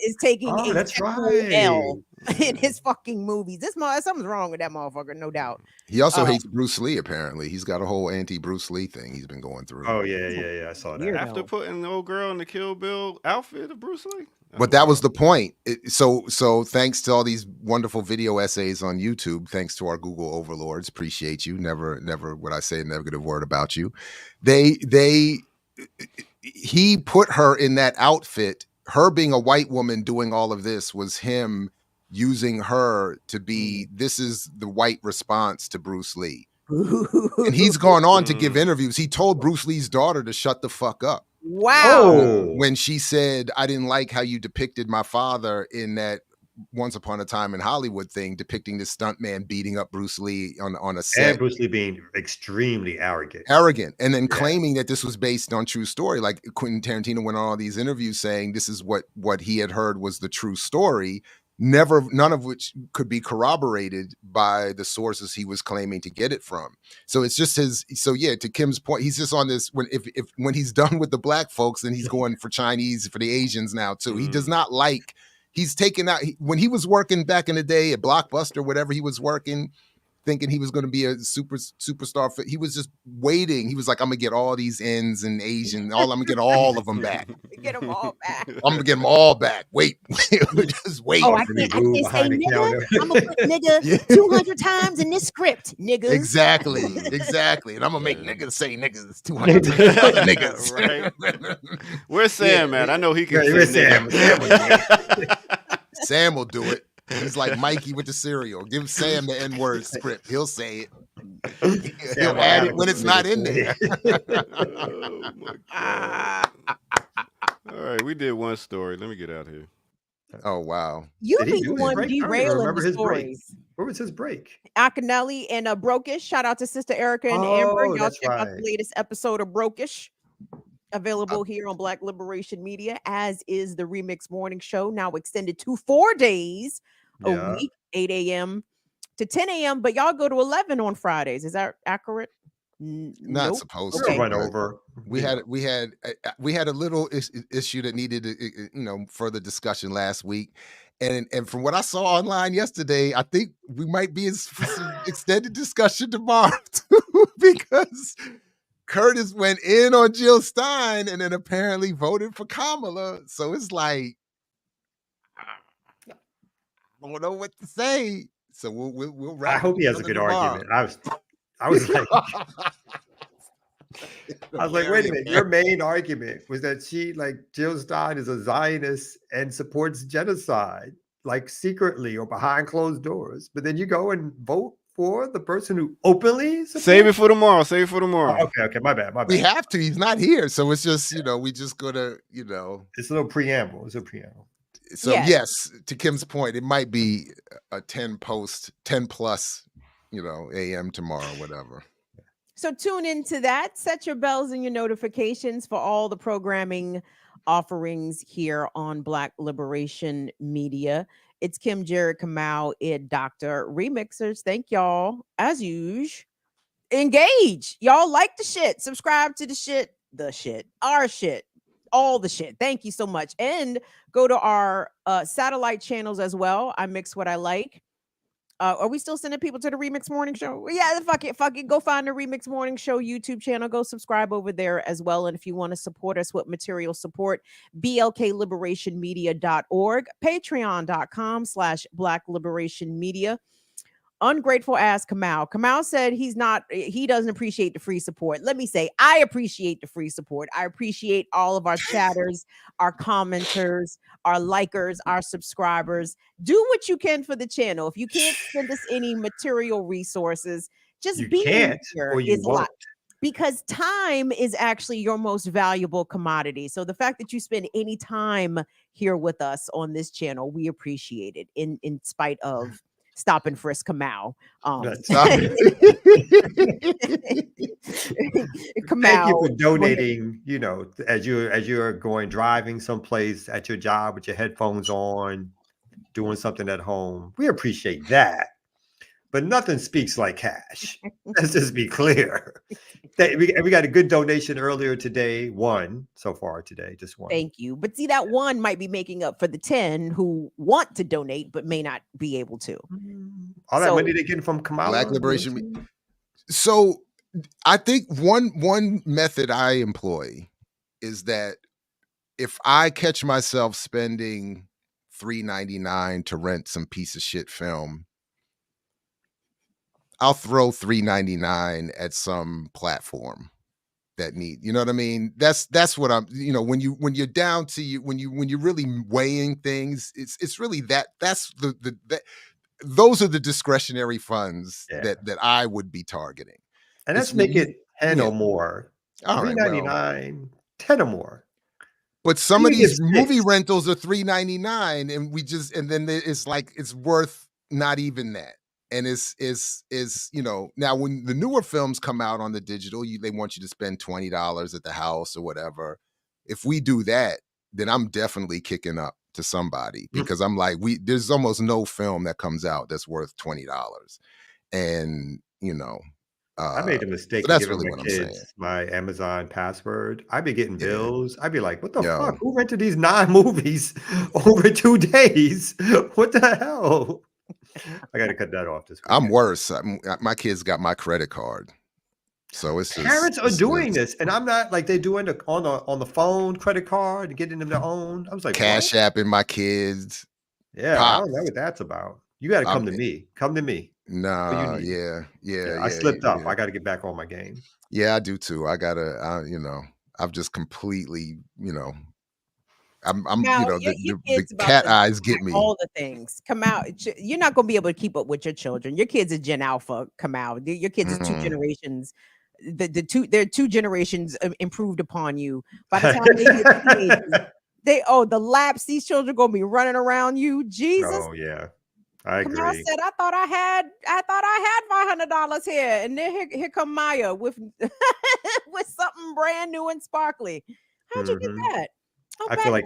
is taking a that's temporal L in his fucking movies. Something's wrong with that motherfucker, no doubt. He also hates Bruce Lee. Apparently, he's got a whole anti-Bruce Lee thing he's been going through. Oh yeah, I saw that. After putting the old girl in the Kill Bill outfit of Bruce Lee. But that was the point. So thanks to all these wonderful video essays on YouTube, thanks to our Google overlords, appreciate you. Never would I say a negative word about you. He put her in that outfit. Her being a white woman doing all of this was him using her to be, this is the white response to Bruce Lee. And he's gone on to give interviews. He told Bruce Lee's daughter to shut the fuck up. Wow. When she said, I didn't like how you depicted my father in that Once Upon a Time in Hollywood thing, depicting the stuntman beating up Bruce Lee on a set. And Bruce Lee being extremely arrogant. And then claiming that this was based on true story. Like Quentin Tarantino went on all these interviews saying this is what he had heard was the true story. None of which could be corroborated by the sources he was claiming to get it from. So it's just to Kim's point, he's just on this when he's done with the black folks, then he's going for Chinese, for the Asians now too. He does not he's taken out, when he was working back in the day at Blockbuster, whatever he was working, thinking he was going to be a superstar. He was just waiting. He was like, I'm gonna get all these ends and Asian. I'm gonna get all of them back. Get them all back. I'm gonna get them all back. Wait, just wait. Oh, I can't say nigga. I'm gonna put nigga 200 times in this script, niggas. Exactly. And I'm gonna make niggas say niggas 200 times. Other niggas. Right. Where's Sam, man? I know he can. Where's Sam? Sam will do it. He's like Mikey with the cereal. Give Sam the N-word script. He'll say it. He'll add it when it's not in there. Oh my God. All right, we did one story. Let me get out of here. Oh wow. You Did he be do the his one break? I don't even derailing remember the his break. stories. Where was his break? Akinelli and Brokish. Shout out to Sister Erica and Amber. Y'all that's check out the right. latest episode of Brokish. Available here on Black Liberation Media, as is the Remix Morning Show, now extended to 4 days a Yeah. week, 8 a.m. to 10 a.m. But y'all go to 11 on Fridays. Is that accurate? Not Nope. supposed We'll to. run but over. We had a little issue that needed further discussion last week, and from what I saw online yesterday, I think we might be in for some extended discussion tomorrow too, because Curtis went in on Jill Stein and then apparently voted for Kamala. So it's like I don't know what to say. So we'll wrap. I hope he has a it good tomorrow. argument. I was like, wait a minute. Your main argument was that Jill Stein is a Zionist and supports genocide, like secretly or behind closed doors. But then you go and vote for the person who openly supports. Save it for tomorrow. Oh, okay, my bad. We have to. He's not here, so it's just we just gonna It's a little preamble. So yes, to Kim's point, it might be a 10 plus, a.m. tomorrow, whatever. So tune into that. Set your bells and your notifications for all the programming offerings here on Black Liberation Media. It's Kim, Jared, Kamau, Ed, Dr. Remixers. Thank y'all, as usual. Engage. Y'all like the shit. Subscribe to the shit, our shit, all the shit. Thank you so much. And go to our satellite channels as well. I Mix What I Like. Are we still sending people to the Remix Morning Show? Well, yeah, fuck it. Go find the Remix Morning Show YouTube channel. Go subscribe over there as well. And if you want to support us with material support, blkliberationmedia.org, patreon.com/Black Liberation Media. Ungrateful ass Kamau. Kamau said he doesn't appreciate the free support. Let me say, I appreciate the free support. I appreciate all of our chatters, our commenters, our likers, our subscribers. Do what you can for the channel. If you can't send us any material resources, just You be can't, here or you is a lot. won't. Because time is actually your most valuable commodity. So the fact that you spend any time here with us on this channel, we appreciate it in spite of Stop and Frisk Kamau. Kamau. Thank you for donating, as you're driving someplace at your job with your headphones on, doing something at home. We appreciate that. But nothing speaks like cash. Let's just be clear. We got a good donation earlier today. One so far today, just one. Thank you. But see, that one might be making up for the 10 who want to donate but may not be able to. All that money they're getting from Kamala. Black Liberation. So I think one method I employ is that if I catch myself spending $3.99 to rent some piece of shit film, I'll throw $3.99 at some platform that need, you know what I mean? That's what I'm, when you're down to when you're really weighing things, it's really that's those are the discretionary funds that I would be targeting. And let's make it 10 or more. $3.99, 10 or more. But some of these movie rentals are $3.99, and then it's like it's worth not even that. And is now when the newer films come out on the digital, they want you to spend $20 at the house or whatever. If we do that, then I'm definitely kicking up to somebody, because I'm like, there's almost no film that comes out that's worth $20. And I made a mistake. So that's really what I'm saying. My Amazon password. I'd be getting bills. I'd be like, what the fuck? Who rented these 9 movies over 2 days? What the hell? I got to cut that off this week. I'm worse. My kids got my credit card. So it's just, parents are doing this, and I'm not like they're doing it on the phone, credit card, getting them their own. I was like, Cash App in my kids. Yeah, I don't know what that's about. You got to come to me. Come to me. Nah, yeah. I slipped up. I got to get back on my game. Yeah, I do too. I've just completely, I'm Now, the cat eyes get me. All the things come out. You're not gonna be able to keep up with your children. Your kids are Gen Alpha. Come out. Your kids are 2 generations. They're 2 generations improved upon you. By the time they get teenagers, the laps. These children gonna be running around you. Jesus. Oh yeah, I agree. Kamau said, I thought I had $500 here, and then here come Maya with with something brand new and sparkly. How'd you get that? I feel like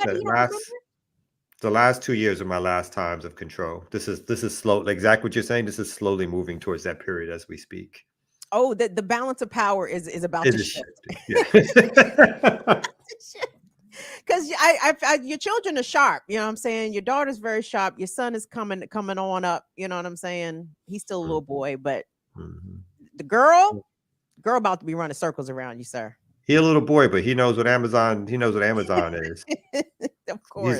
the last 2 years are my last times of control. This is slow. Like exactly what you're saying. This is slowly moving towards that period as we speak. Oh, the balance of power is about to shift. Yeah. Because your children are sharp. You know what I'm saying? Your daughter's very sharp. Your son is coming on up. You know what I'm saying? He's still a little boy, but the girl about to be running circles around you, sir. He a little boy, but he knows what Amazon is. Of course.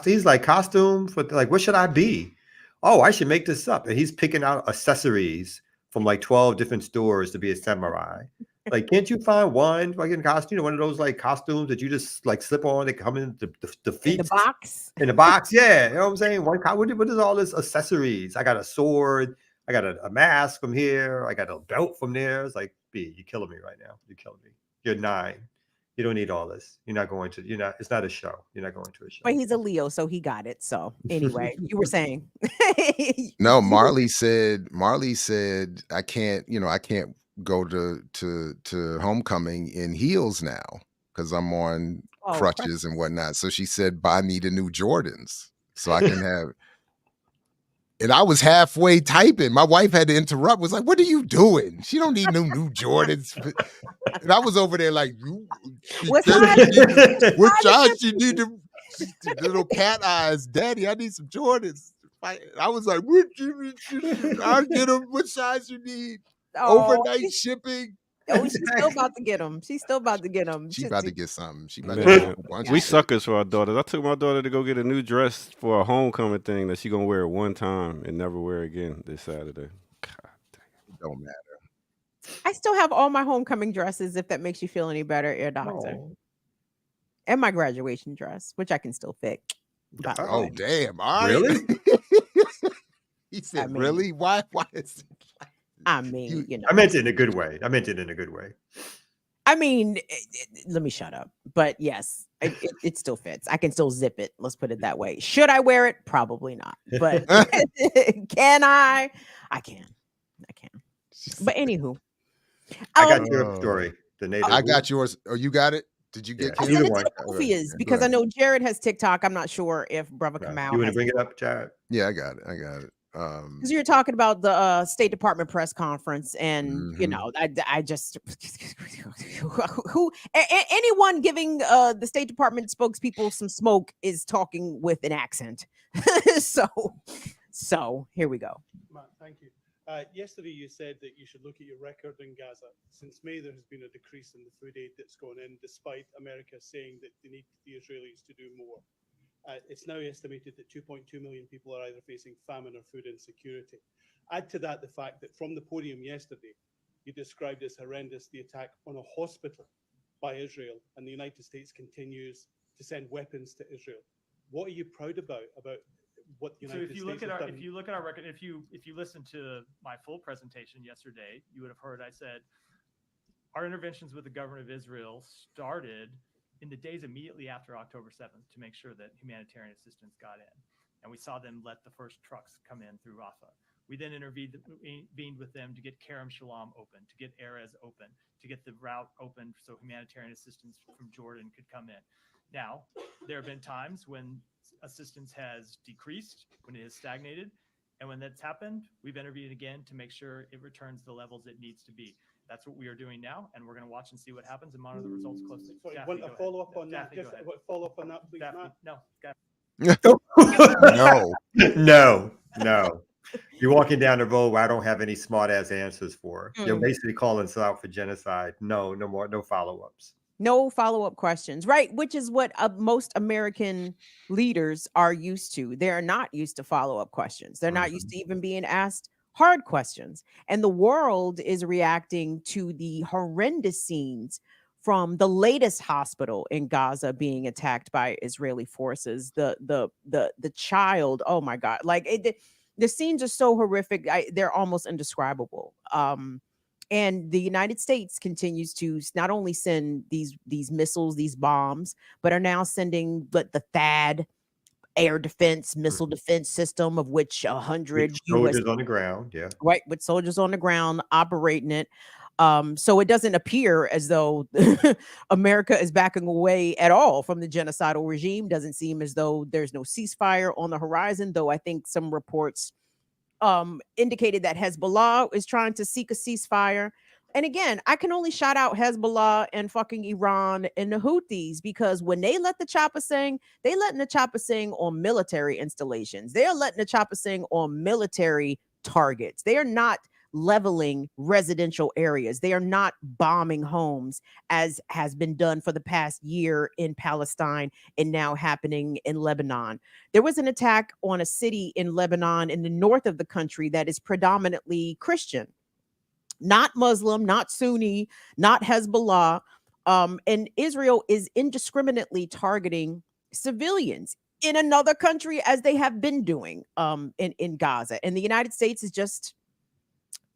He's like costume for like, what should I be? Oh, I should make this up. And he's picking out accessories from like 12 different stores to be a samurai. Like, can't you find one fucking costume? One of those like costumes that you just like slip on. They come in the feet. In the box. In the box, yeah. You know what I'm saying? What is all this accessories? I got a sword. I got a mask from here. I got a belt from there. It's like, B, you're killing me right now. You're killing me. You're 9. You don't need all this. It's not a show. You're not going to a show. But he's a Leo, so he got it. So anyway, you were saying. No, Marley said, I can't go to homecoming in heels now because I'm on crutches and whatnot. So she said, buy me the new Jordans so I can have. And I was halfway typing. My wife had to interrupt. Was like, "What are you doing? She don't need no new Jordans." And I was over there like, "What size you need? The little cat eyes, Daddy. I need some Jordans." I was like, "I'll get them. What size you need? Overnight shipping." Oh, she's still about to get them. She's about to get something. We suckers for our daughters. I took my daughter to go get a new dress for a homecoming thing that she gonna wear one time and never wear again this Saturday. God damn. It don't matter. I still have all my homecoming dresses, if that makes you feel any better, Air Doctor. And my graduation dress, which I can still fit. Oh, damn. All right. Really? He said, really? Why is it? I mean, I meant it in a good way. I mean, let me shut up. But yes, it still fits. I can still zip it. Let's put it that way. Should I wear it? Probably not. But can I? I can. But anywho. I got your story. I got yours. Oh, you got it? Did you get either one? Because I know Jared has TikTok. I'm not sure if Brother Kamau. You want to bring it up, Jared? Yeah, I got it. Because you're talking about the State Department press conference, and I just anyone giving the State Department spokespeople some smoke is talking with an accent. so here we go. Matt, thank you. Yesterday you said that you should look at your record in Gaza. Since May, there has been a decrease in the food aid that's gone in, despite America saying that they need the Israelis to do more. It's now estimated that 2.2 million people are either facing famine or food insecurity. Add to that the fact that from the podium yesterday, you described as horrendous the attack on a hospital by Israel, and the United States continues to send weapons to Israel. What are you proud about what the United States has done? If you look at our record, if you listen to my full presentation yesterday, you would have heard I said our interventions with the government of Israel started in the days immediately after October 7th to make sure that humanitarian assistance got in. And we saw them let the first trucks come in through Rafah. We then intervened with them to get Kerem Shalom open, to get Erez open, to get the route open so humanitarian assistance from Jordan could come in. Now, there have been times when assistance has decreased, when it has stagnated, and when that's happened, we've intervened again to make sure it returns to the levels it needs to be. That's what we are doing now, and we're going to watch and see what happens and monitor the results closely. Sorry, want a follow-up on that? Just a follow-up on that, please, Daphne, Matt? No. No. No. You're walking down the road where I don't have any smart ass answers for. You're Mm. basically calling us out for genocide. No more, no follow-ups. No follow-up questions, right? Which is what most American leaders are used to. They're not used to follow-up questions. They're not used to even being asked hard questions. And the world is reacting to the horrendous scenes from the latest hospital in Gaza being attacked by Israeli forces. The child, oh my God, like the scenes are so horrific. They're almost indescribable. And the United States continues to not only send these missiles, these bombs, but are now sending the THAAD air defense, missile defense system, of which 100 soldiers on the ground, yeah, right, with soldiers on the ground operating it. So it doesn't appear as though America is backing away at all from the genocidal regime. Doesn't seem as though there's no ceasefire on the horizon, though I think some reports indicated that Hezbollah is trying to seek a ceasefire. And again, I can only shout out Hezbollah and fucking Iran and the Houthis, because when they let the chopper sing, they letting the chopper sing on military installations. They're letting the chopper sing on military targets. They are not leveling residential areas. They are not bombing homes, as has been done for the past year in Palestine and now happening in Lebanon. There was an attack on a city in Lebanon in the north of the country that is predominantly Christian, not Muslim, not Sunni, not Hezbollah. And Israel is indiscriminately targeting civilians in another country, as they have been doing in Gaza. And the United States is just,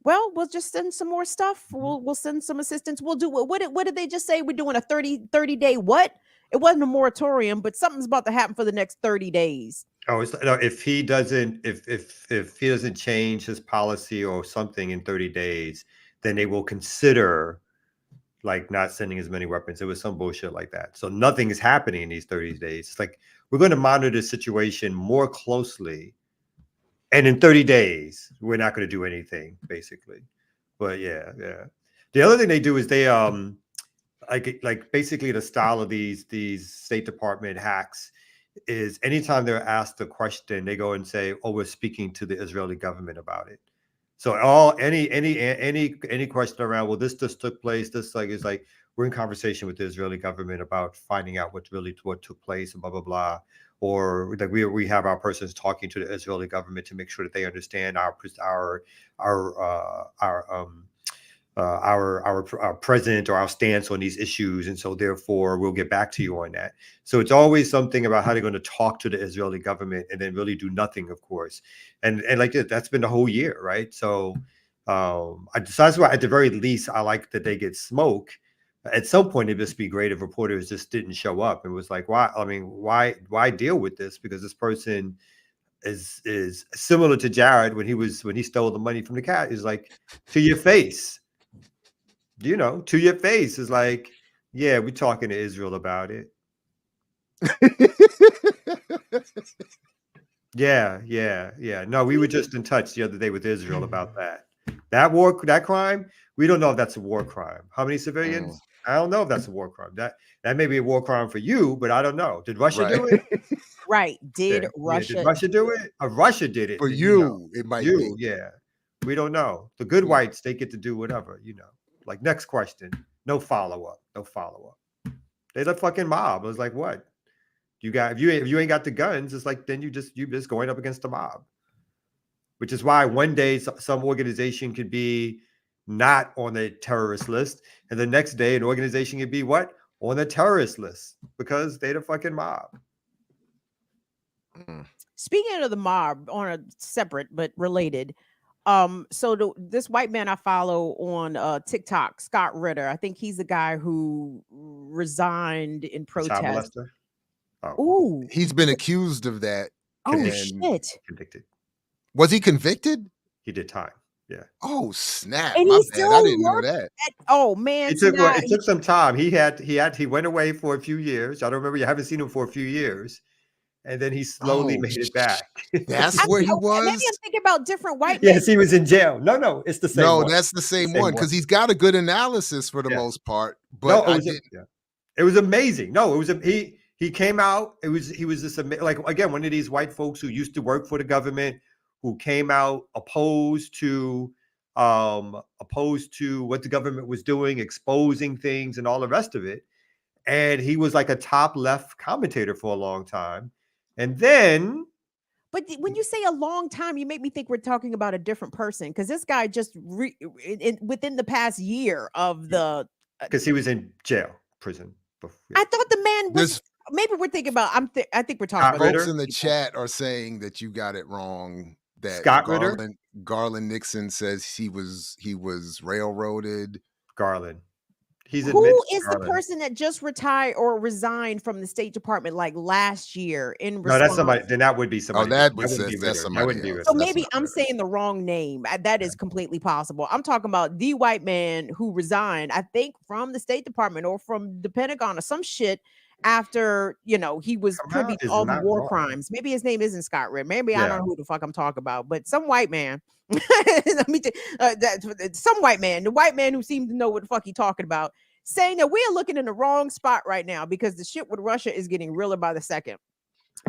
well, we'll just send some more stuff. We'll send some assistance. We'll do what did they just say? We're doing a 30 day what? It wasn't a moratorium, but something's about to happen for the next 30 days. Oh, no, if he doesn't change his policy or something in 30 days, then they will consider like not sending as many weapons. It was some bullshit like that. So nothing is happening in these 30 days. It's like, we're going to monitor the situation more closely. And in 30 days, we're not going to do anything, basically. But yeah. The other thing they do is they like basically the style of these State Department hacks is anytime they're asked a question, they go and say, "Oh, we're speaking to the Israeli government about it." So any question around, well, this just took place, this is like we're in conversation with the Israeli government about finding out what took place and blah blah blah. Or that we have our persons talking to the Israeli government to make sure that they understand our present or our stance on these issues, and so therefore we'll get back to you on that. So it's always something about how they're going to talk to the Israeli government and then really do nothing, of course. And like that's been the whole year, right? So that's why at the very least I like that they get smoke. At some point, it'd just be great if reporters just didn't show up and was like, why? I mean, why deal with this? Because this person is similar to Jared when he stole the money from the cat. He's like, to your face, to your face is like, yeah, we're talking to Israel about it. Yeah. No, we were just in touch the other day with Israel about that. That crime, we don't know if that's a war crime. How many civilians? I don't know if that's a war crime. That may be a war crime for you, but I don't know. Did Russia do it? Right. Did Russia do it? Russia did it. For you, it might be. Yeah. We don't know. The good whites, they get to do whatever, Like, next question. No follow-up. They the fucking mob. I was like, what? If you ain't got the guns, it's like then you just going up against the mob. Which is why one day some organization could be not on the terrorist list, and the next day an organization could be what? On the terrorist list, because they the fucking mob. Speaking of the mob, on a separate but related, this white man I follow on TikTok, Scott Ritter, I think he's the guy who resigned in protest. Ooh, he's been accused of that. Oh shit! Convicted. Was he convicted? He did time. Yeah. Oh snap! And My bad. I didn't know that. Oh man! It took some time. He went away for a few years. I don't remember. You haven't seen him for a few years, and then he slowly made it back. That's where he was. Maybe I'm thinking about different white men. Yes, he was in jail. No, it's the same. No, one. that's the same one because he's got a good analysis for the most part. But it was amazing. No, it was he came out. He was this like again one of these white folks who used to work for the government, who came out opposed to what the government was doing, exposing things and all the rest of it. And he was like a top left commentator for a long time. And then, but when you say a long time, you make me think we're talking about a different person, because this guy just within the past year of the because he was in prison before. I thought the man was. Maybe we're thinking about. I think we're talking Scott about folks in the chat are saying that you got it wrong. That Scott Ritter? Garland Nixon says he was railroaded. Garland. Who is the person that just retired or resigned from the State Department like last year in response? No, that's somebody. Then that would be somebody. Oh, that wouldn't be Ritter. So maybe I'm saying the wrong name. That is completely possible. I'm talking about the white man who resigned, I think, from the State Department or from the Pentagon or some shit after, he was privy to all the war crimes. Maybe his name isn't Scott Ritter. Maybe I don't know who the fuck I'm talking about, but some white man. Some white man, the white man who seemed to know what the fuck he talking about, saying that we are looking in the wrong spot right now because the shit with Russia is getting realer by the second,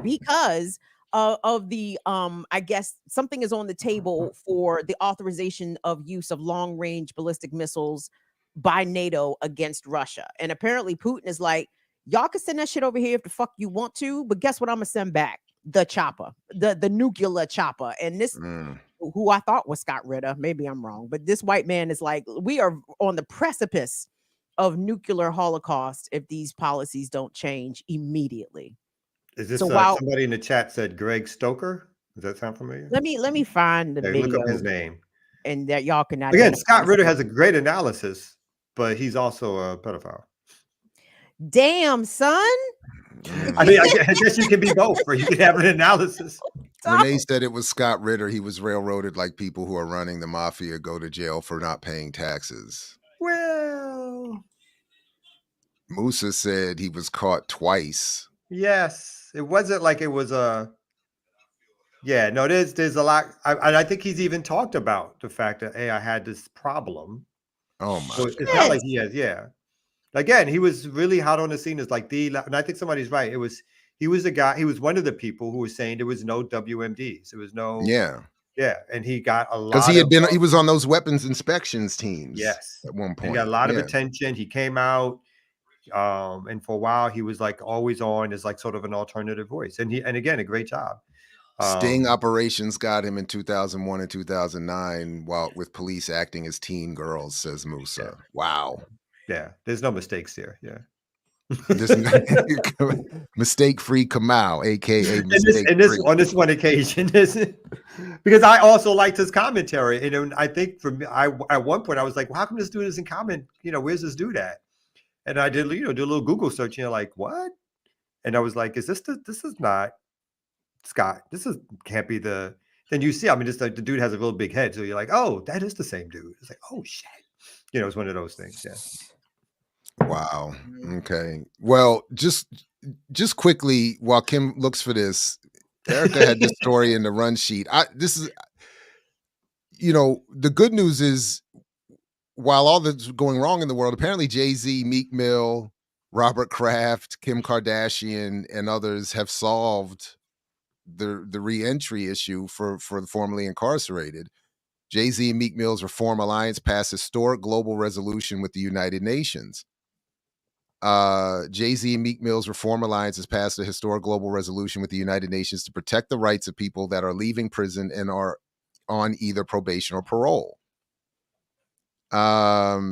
because of the I guess something is on the table for the authorization of use of long-range ballistic missiles by NATO against Russia. And apparently Putin is like, y'all can send that shit over here if the fuck you want to, but guess what I'm gonna send back? The chopper, the nuclear chopper. And this who I thought was Scott Ritter, maybe I'm wrong, but this white man is like, we are on the precipice of nuclear holocaust if these policies don't change immediately. Is this somebody in the chat said Greg Stoker? Does that sound familiar? Let me find the video. Look up his name, and that y'all can again. Scott Ritter has a great analysis, but he's also a pedophile. Damn, son. I mean, I guess you can be both, or you can have an analysis. Renee said it was Scott Ritter. He was railroaded like people who are running the mafia go to jail for not paying taxes. Well, Musa said he was caught twice. Yes, it wasn't like it was a. Yeah, no, there's a lot. I think he's even talked about the fact that, hey, I had this problem. Oh my! So it's not like he has. Yeah, again, he was really hot on the scene as like and I think somebody's right. He was the guy. He was one of the people who was saying there was no WMDs. There was no. Yeah, and he got a lot because he was on those weapons inspections teams. Yes, at one point he got a lot of attention. He came out, and for a while he was like always on as like sort of an alternative voice, and again a great job. Sting operations got him in 2001 and 2009, while with police acting as teen girls, says Musa. Yeah. Wow. Yeah, there's no mistakes here. Yeah. Mistake-free Kamau, aka on this one occasion, because I also liked his commentary, and I think for me, at one point I was like, well, how come this dude isn't comment? Where's this dude at? And I did, do a little Google search, like what? And I was like, this is not Scott. Can't be the. Then you see, I mean, just like the dude has a real big head, so you're like, oh, that is the same dude. It's like, oh shit, it's one of those things. Yeah. Wow. Okay. Well, just quickly while Kim looks for this, Erica had this story in the run sheet. This is, the good news is, while all that's going wrong in the world, apparently Jay-Z, Meek Mill, Robert Kraft, Kim Kardashian, and others have solved the re-entry issue for the formerly incarcerated. Jay-Z and Meek Mill's Reform Alliance passed historic global resolution with the United Nations. Jay-Z and Meek Mill's Reform Alliance has passed a historic global resolution with the United Nations to protect the rights of people that are leaving prison and are on either probation or parole. A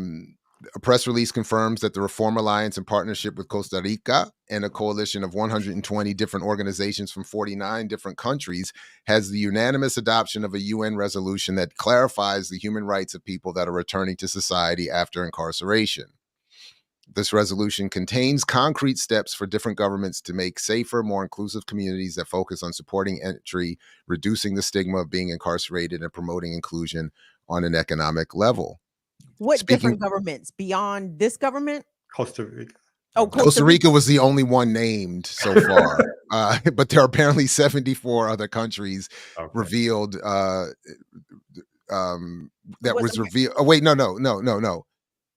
press release confirms that the Reform Alliance, in partnership with Costa Rica and a coalition of 120 different organizations from 49 different countries, has the unanimous adoption of a UN resolution that clarifies the human rights of people that are returning to society after incarceration. This resolution contains concrete steps for different governments to make safer, more inclusive communities that focus on supporting entry, reducing the stigma of being incarcerated, and promoting inclusion on an economic level. What different governments beyond this government? Costa Rica. Oh, Costa Rica was the only one named so far, but there are apparently 74 other countries revealed. That was revealed. Oh, wait, no.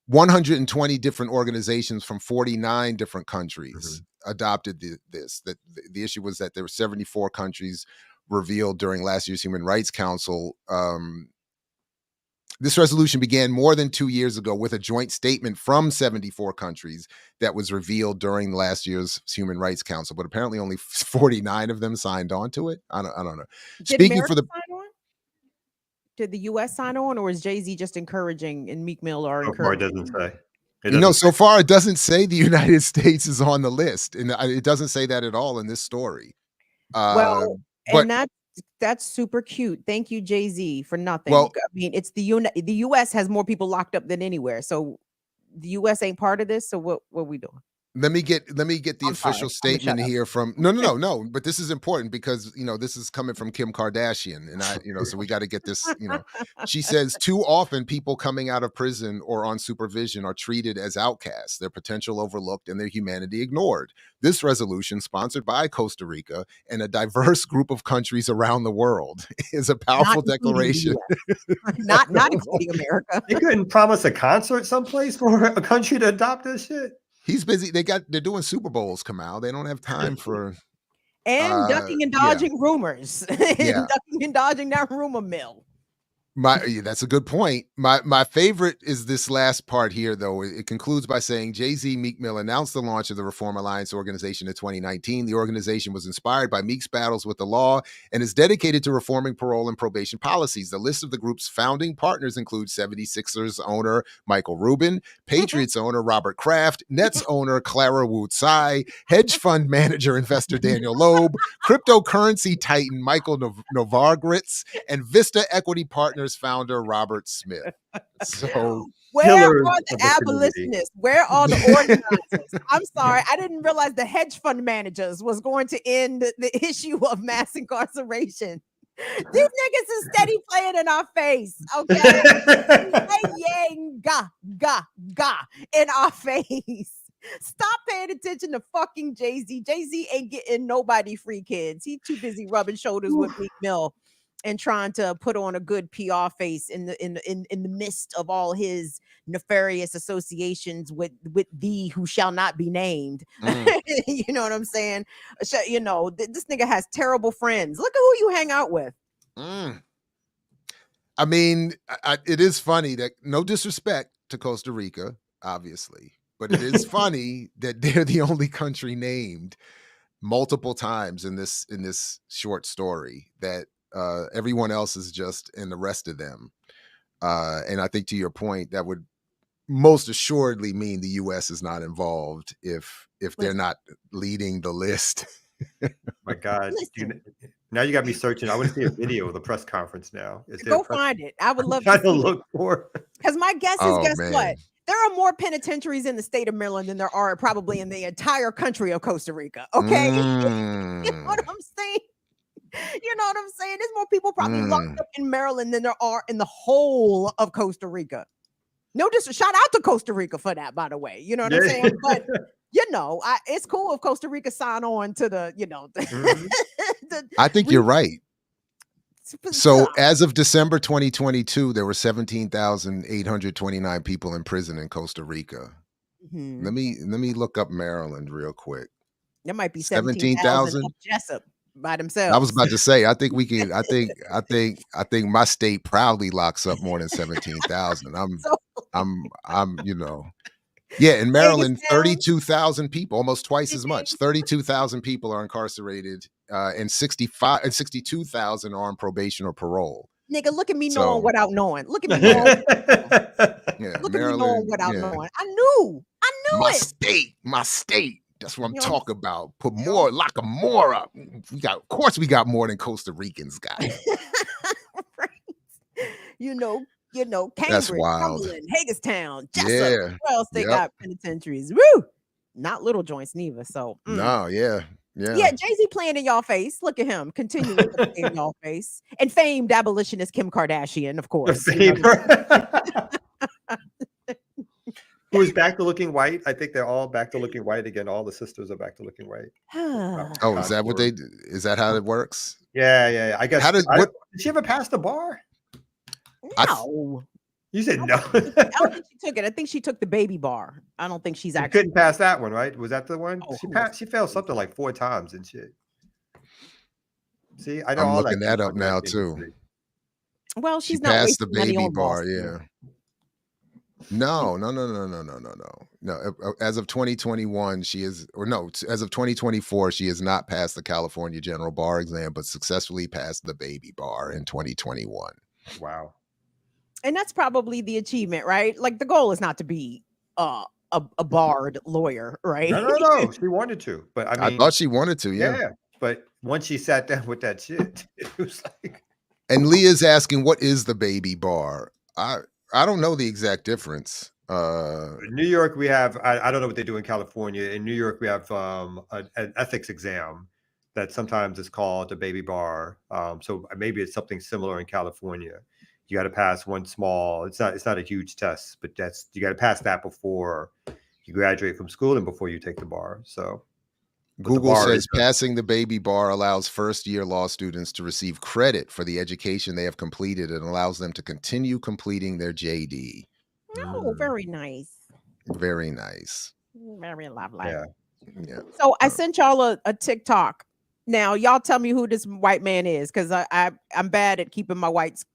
120 different organizations from 49 different countries adopted this. That the issue was that there were 74 countries revealed during last year's Human Rights Council. This resolution began more than 2 years ago with a joint statement from 74 countries that was revealed during last year's Human Rights Council, but apparently only 49 of them signed on to it. I don't know. Did Speaking America for the sign on? Did the U.S. sign on, or is Jay-Z just encouraging and Meek Mill are So far, it encouraging? doesn't say. so far it doesn't say the United States is on the list, and it doesn't say that at all in this story. Well, but and that's super cute. Thank you, Jay-Z, for nothing. Well- I mean, it's the U.S. has more people locked up than anywhere, so the U.S. ain't part of this. So what are we doing? let me get the I'm sorry. official I'm gonna statement shut up. here from no, but this is important because this is coming from Kim Kardashian, and so we got to get this. She says too often people coming out of prison or on supervision are treated as outcasts, their potential overlooked, and their humanity ignored. This resolution, sponsored by Costa Rica and a diverse group of countries around the world, is a powerful Not including the declaration. US. not including America. They couldn't promise a concert someplace for a country to adopt this shit. He's busy. They're doing Super Bowls, Kamal. They don't have time for And ducking and yeah. dodging rumors. Yeah. Ducking and dodging that rumor mill. That's a good point. My favorite is this last part here, though. It concludes by saying Jay-Z Meek Mill announced the launch of the Reform Alliance organization in 2019. The organization was inspired by Meek's battles with the law and is dedicated to reforming parole and probation policies. The list of the group's founding partners includes 76ers owner Michael Rubin, Patriots owner Robert Kraft, Nets owner Clara Wu Tsai, hedge fund manager investor Daniel Loeb, cryptocurrency titan Michael Novogratz, and Vista Equity Partners founder Robert Smith. So where Pillars are of the the community. abolitionists? Where are the organizers? I'm sorry, I didn't realize the hedge fund managers was going to end the issue of mass incarceration. These niggas is steady playing in our face, okay? Playing ga in our face. Stop paying attention to fucking Jay-Z. Jay-Z ain't getting nobody free kids. He too busy rubbing shoulders with Meek Mill and trying to put on a good PR face in the midst of all his nefarious associations with thee who shall not be named. You know what I'm saying? So, this nigga has terrible friends. Look at who you hang out with. I mean, it is funny that, no disrespect to Costa Rica, obviously, but it is funny that they're the only country named multiple times in this short story, that everyone else is just in the rest of them. And I think, to your point, that would most assuredly mean the U.S. is not involved if they're not leading the list. My God. Now you got me searching. I want to see a video of the press conference now. Go find it. I would love trying to to see look for it. Because my guess is, guess man. what? There are more penitentiaries in the state of Maryland than there are probably in the entire country of Costa Rica. Okay. You know what I'm saying? You know what I'm saying? There's more people probably locked up in Maryland than there are in the whole of Costa Rica. No, just shout out to Costa Rica for that, by the way. You know what I'm saying? But it's cool if Costa Rica sign on to the, I think you're right. So as of December 2022, there were 17,829 people in prison in Costa Rica. Let me look up Maryland real quick. There might be 17,000 Jessup by themselves. I was about to say, I think we can. I think my state proudly locks up more than 17,000. I'm. Yeah, in Maryland, 32,000 people, almost twice as much. 32,000 people are incarcerated, and 62,000 are on probation or parole. Nigga, look at me knowing without knowing. Look at me knowing. Look at me knowing without knowing. I knew my state. That's what I'm talking about. Lock them more up. Of course, we got more than Costa Ricans got. Right. Cambridge, That's wild. Cumberland, Hagerstown, Jessup. Yeah. Where else they got penitentiaries? Woo! Not little joints neither. So no, yeah. Jay-Z playing in y'all face. Look at him continuing to play in y'all face. And famed abolitionist Kim Kardashian, of course. Who is back to looking white? I think they're all back to looking white again. All the sisters are back to looking white. Oh, is that what they? Is that how it works? Yeah. I guess. Did she ever pass the bar? No. You said no. I don't think she took it. I think she took the baby bar. I don't think she's actually couldn't pass that one, right? Was that the one? Oh, She failed something like 4 times and shit. See, I know I'm all looking that up now conspiracy too. industry. Well, She she's not passed the wasting money baby on Wall bar. Street. Yeah. No. As of 2021, she is, or no, as of 2024, she has not passed the California General Bar exam, but successfully passed the baby bar in 2021. Wow. And that's probably the achievement, right? Like the goal is not to be a barred lawyer, right? No. She wanted to, but I mean, I thought she wanted to, yeah. yeah. But once she sat down with that shit, it was like. And Leah's asking, what is the baby bar? I don't know the exact difference. In New York, we have, I don't know what they do in California. In New York, we have an ethics exam that sometimes is called a baby bar. So maybe it's something similar in California. You got to pass one small, it's not a huge test, but you got to pass that before you graduate from school and before you take the bar. So Google says passing the baby bar allows first-year law students to receive credit for the education they have completed and allows them to continue completing their JD. Oh, very nice. Very nice. Very lovely. Yeah. So I sent y'all a TikTok. Now y'all tell me who this white man is, because I'm bad at keeping my whites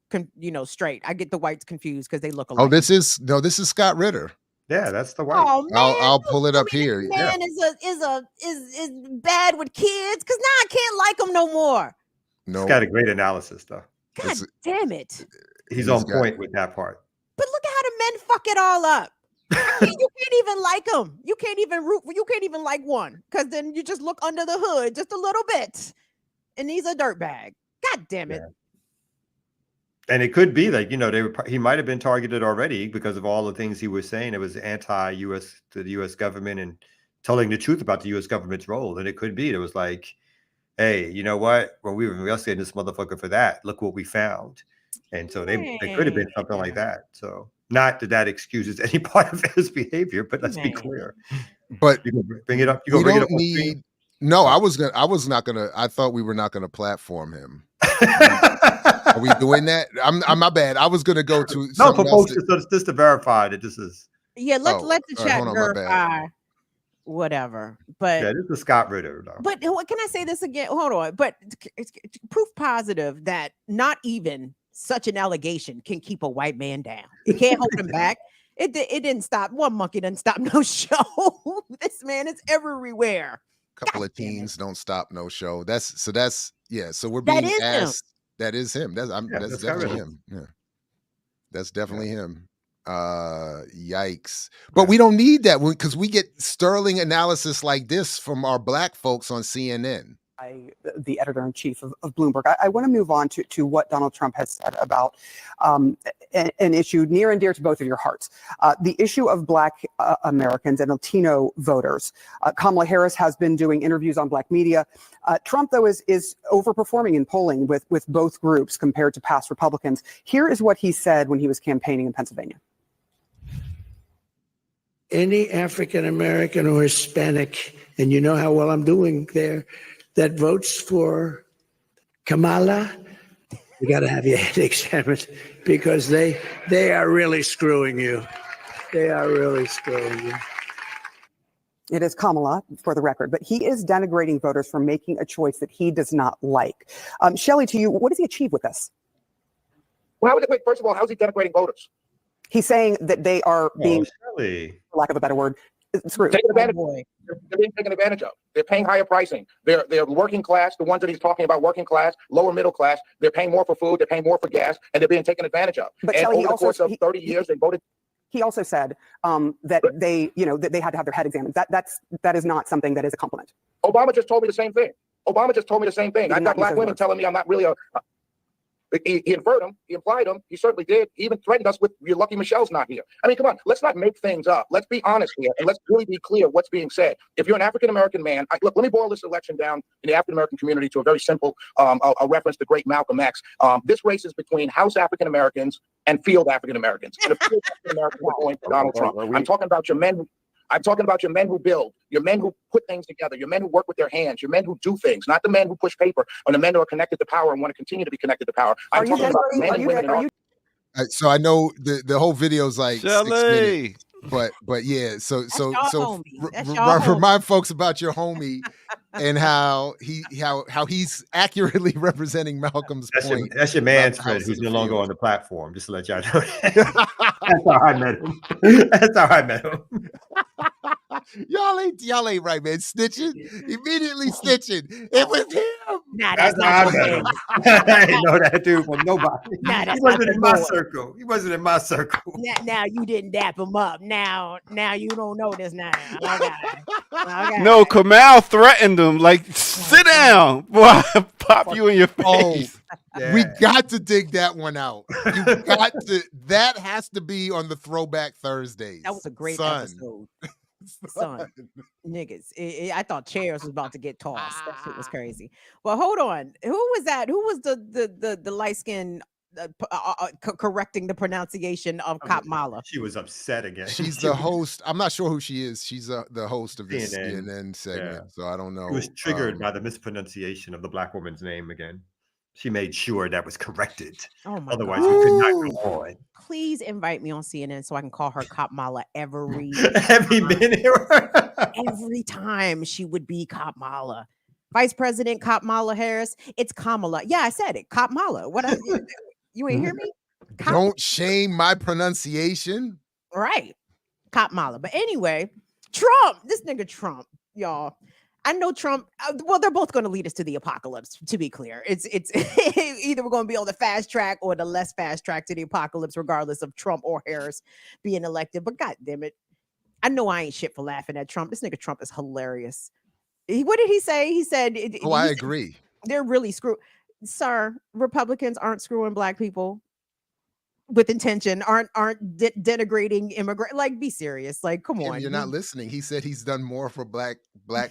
straight. I get the whites confused because they look alike. Oh, this is Scott Ritter. Yeah, that's the white. Oh man, I'll pull it up here. Man is bad with kids, because now I can't like him no more. No, he's got a great analysis though. God damn it. He's on point with that part. But look at how the men fuck it all up. You can't even like them. You can't even like one, because then you just look under the hood just a little bit, and he's a dirtbag. God damn it. Yeah. And it could be like, he might have been targeted already because of all the things he was saying. It was anti-U.S. to the U.S. government and telling the truth about the U.S. government's role. And it could be, it was like, hey, you know what? When we were investigating this motherfucker for that, look what we found. And so they could have been something like that. So not that excuses any part of his behavior, but let's be clear. But you can bring it up. You don't need. No, I thought we were not gonna platform him. Are we doing that? I'm my bad. I was gonna go to no, for folks just to verify that this is. Yeah, let the chat verify whatever. But yeah, this is Scott Ritter. Though. But can I say this again? Hold on. But it's proof positive that not even such an allegation can keep a white man down. You can't hold him back. It didn't stop. One monkey doesn't stop no show. This man is everywhere. Couple of teens don't stop no show. So we're being asked. That is him. That's definitely him. Yeah. That's definitely him. Yikes. But we don't need that because we get sterling analysis like this from our black folks on CNN. The editor-in-chief of Bloomberg. I want to move on to what Donald Trump has said about an issue near and dear to both of your hearts. The issue of Black Americans and Latino voters. Kamala Harris has been doing interviews on Black media. Trump, though, is overperforming in polling with both groups compared to past Republicans. Here is what he said when he was campaigning in Pennsylvania. Any African American or Hispanic, and you know how well I'm doing there, that votes for Kamala, you got to have your head examined, because they are really screwing you. They are really screwing you. It is Kamala, for the record, but he is denigrating voters for making a choice that he does not like. Shelley, to you, what does he achieve with this? Well, first of all, how is he denigrating voters? He's saying that they are being, for lack of a better word, screwed. Taking advantage. They're being taken advantage of. They're paying higher pricing. They're working class, the ones that he's talking about, working class, lower middle class. They're paying more for food. They're paying more for gas, and they're being taken advantage of. But and Shelley, over the course of 30 years, they voted. He also said that that they had to have their head examined. That is not something that is a compliment. Obama just told me the same thing. I've got black women telling me I'm not really He inferred them. He implied them. He certainly did. He even threatened us with, "You're lucky Michelle's not here." I mean, come on. Let's not make things up. Let's be honest here, and let's really be clear what's being said. If you're an African-American man, look, let me boil this election down in the African-American community to a very simple a reference to great Malcolm X. This race is between House African-Americans and field African-Americans. And the field African-Americans are going for Donald Trump. I'm talking about your men. I'm talking about your men who build, your men who put things together, your men who work with their hands, your men who do things, not the men who push paper, or the men who are connected to power and want to continue to be connected to power. I'm talking about men and women. So I know the whole video is like 6 Shelley. minutes, but yeah. So That's y'all homie. remind folks about your homie and how he's accurately representing Malcolm's point. That's your man's about the friend House who's of no the longer Field. on the platform. Just to let y'all know. That's how I met him. That's how I met him. Y'all ain't right, man. Snitching, immediately snitching. It was him. Nah, That's that's how I not met the him. boy. I didn't know that dude from nobody. Nah, He that's not wasn't the in my boy. circle. He wasn't in my circle. Now you didn't dap him up. Now you don't know this now. Okay. No, Kamal threatened him. Like, sit down, boy. I pop you in your face. We got to dig that one out. You got to. That has to be on the Throwback Thursdays. That was a great Son. episode. Son, niggas. I thought chairs was about to get tossed. That shit was crazy. But hold on. Who was that? Who was the light skin correcting the pronunciation of Kamala? She was upset again. She's the host. I'm not sure who she is. She's the host of this CNN. CNN segment. Yeah. So I don't know. She was triggered by the mispronunciation of the black woman's name again. She made sure that was corrected. Oh my Otherwise, God. we could not go on. Please invite me on CNN so I can call her Kamala every minute. Every time she would be Kamala. Vice President Kamala Harris. It's Kamala. Yeah, I said it. Kamala. What? You ain't hear me? Don't shame my pronunciation. Right. Kamala. But anyway, Trump. This nigga Trump, y'all. I know Trump. Well, they're both going to lead us to the apocalypse. To be clear, it's either we're going to be on the fast track or the less fast track to the apocalypse, regardless of Trump or Harris being elected. But God damn it, I know I ain't shit for laughing at Trump. This nigga Trump is hilarious. What did he say? He said, I agree. They're really screwed. Sir, Republicans aren't screwing black people with intention, aren't denigrating immigrant. Like, be serious. Like, come on. You're not listening. He said he's done more for black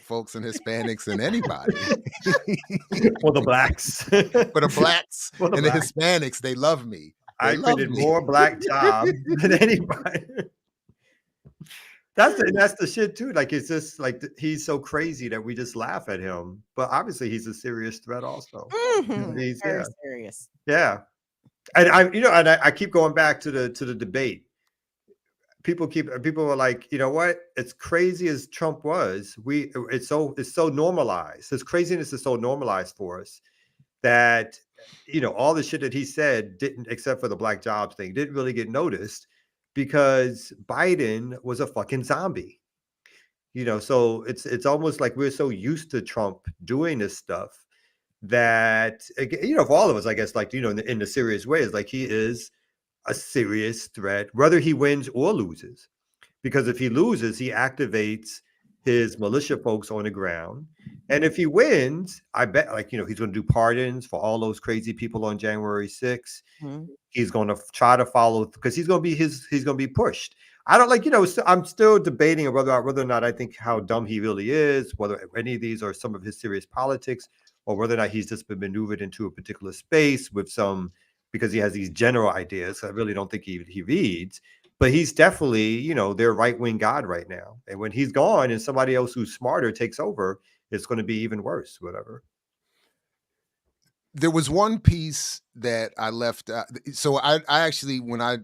folks and Hispanics than anybody. For the blacks. For the blacks For the and blacks. the Hispanics, they love me. I created more black jobs than anybody. That's the shit too. Like, it's just like he's so crazy that we just laugh at him. But obviously, he's a serious threat also. He's Very serious. Yeah. And I keep going back to the debate. People are like, you know what? As crazy as Trump was, it's so normalized. His craziness is so normalized for us that, all the shit that he said didn't, except for the black jobs thing, didn't really get noticed because Biden was a fucking zombie. So it's almost like we're so used to Trump doing this stuff that, for all of us, I guess, like, in the serious ways, like, he is a serious threat, whether he wins or loses. Because if he loses, he activates his militia folks on the ground. And if he wins, I bet, like, he's going to do pardons for all those crazy people on January 6th. He's going to try to follow, because he's going to be pushed. I don't like, I'm still debating whether or not I think how dumb he really is, whether any of these are some of his serious politics, or whether or not he's just been maneuvered into a particular space with because he has these general ideas. I really don't think he reads, but he's definitely, their right-wing god right now. And when he's gone and somebody else who's smarter takes over, it's going to be even worse, whatever. There was one piece that I left out. So I actually, when I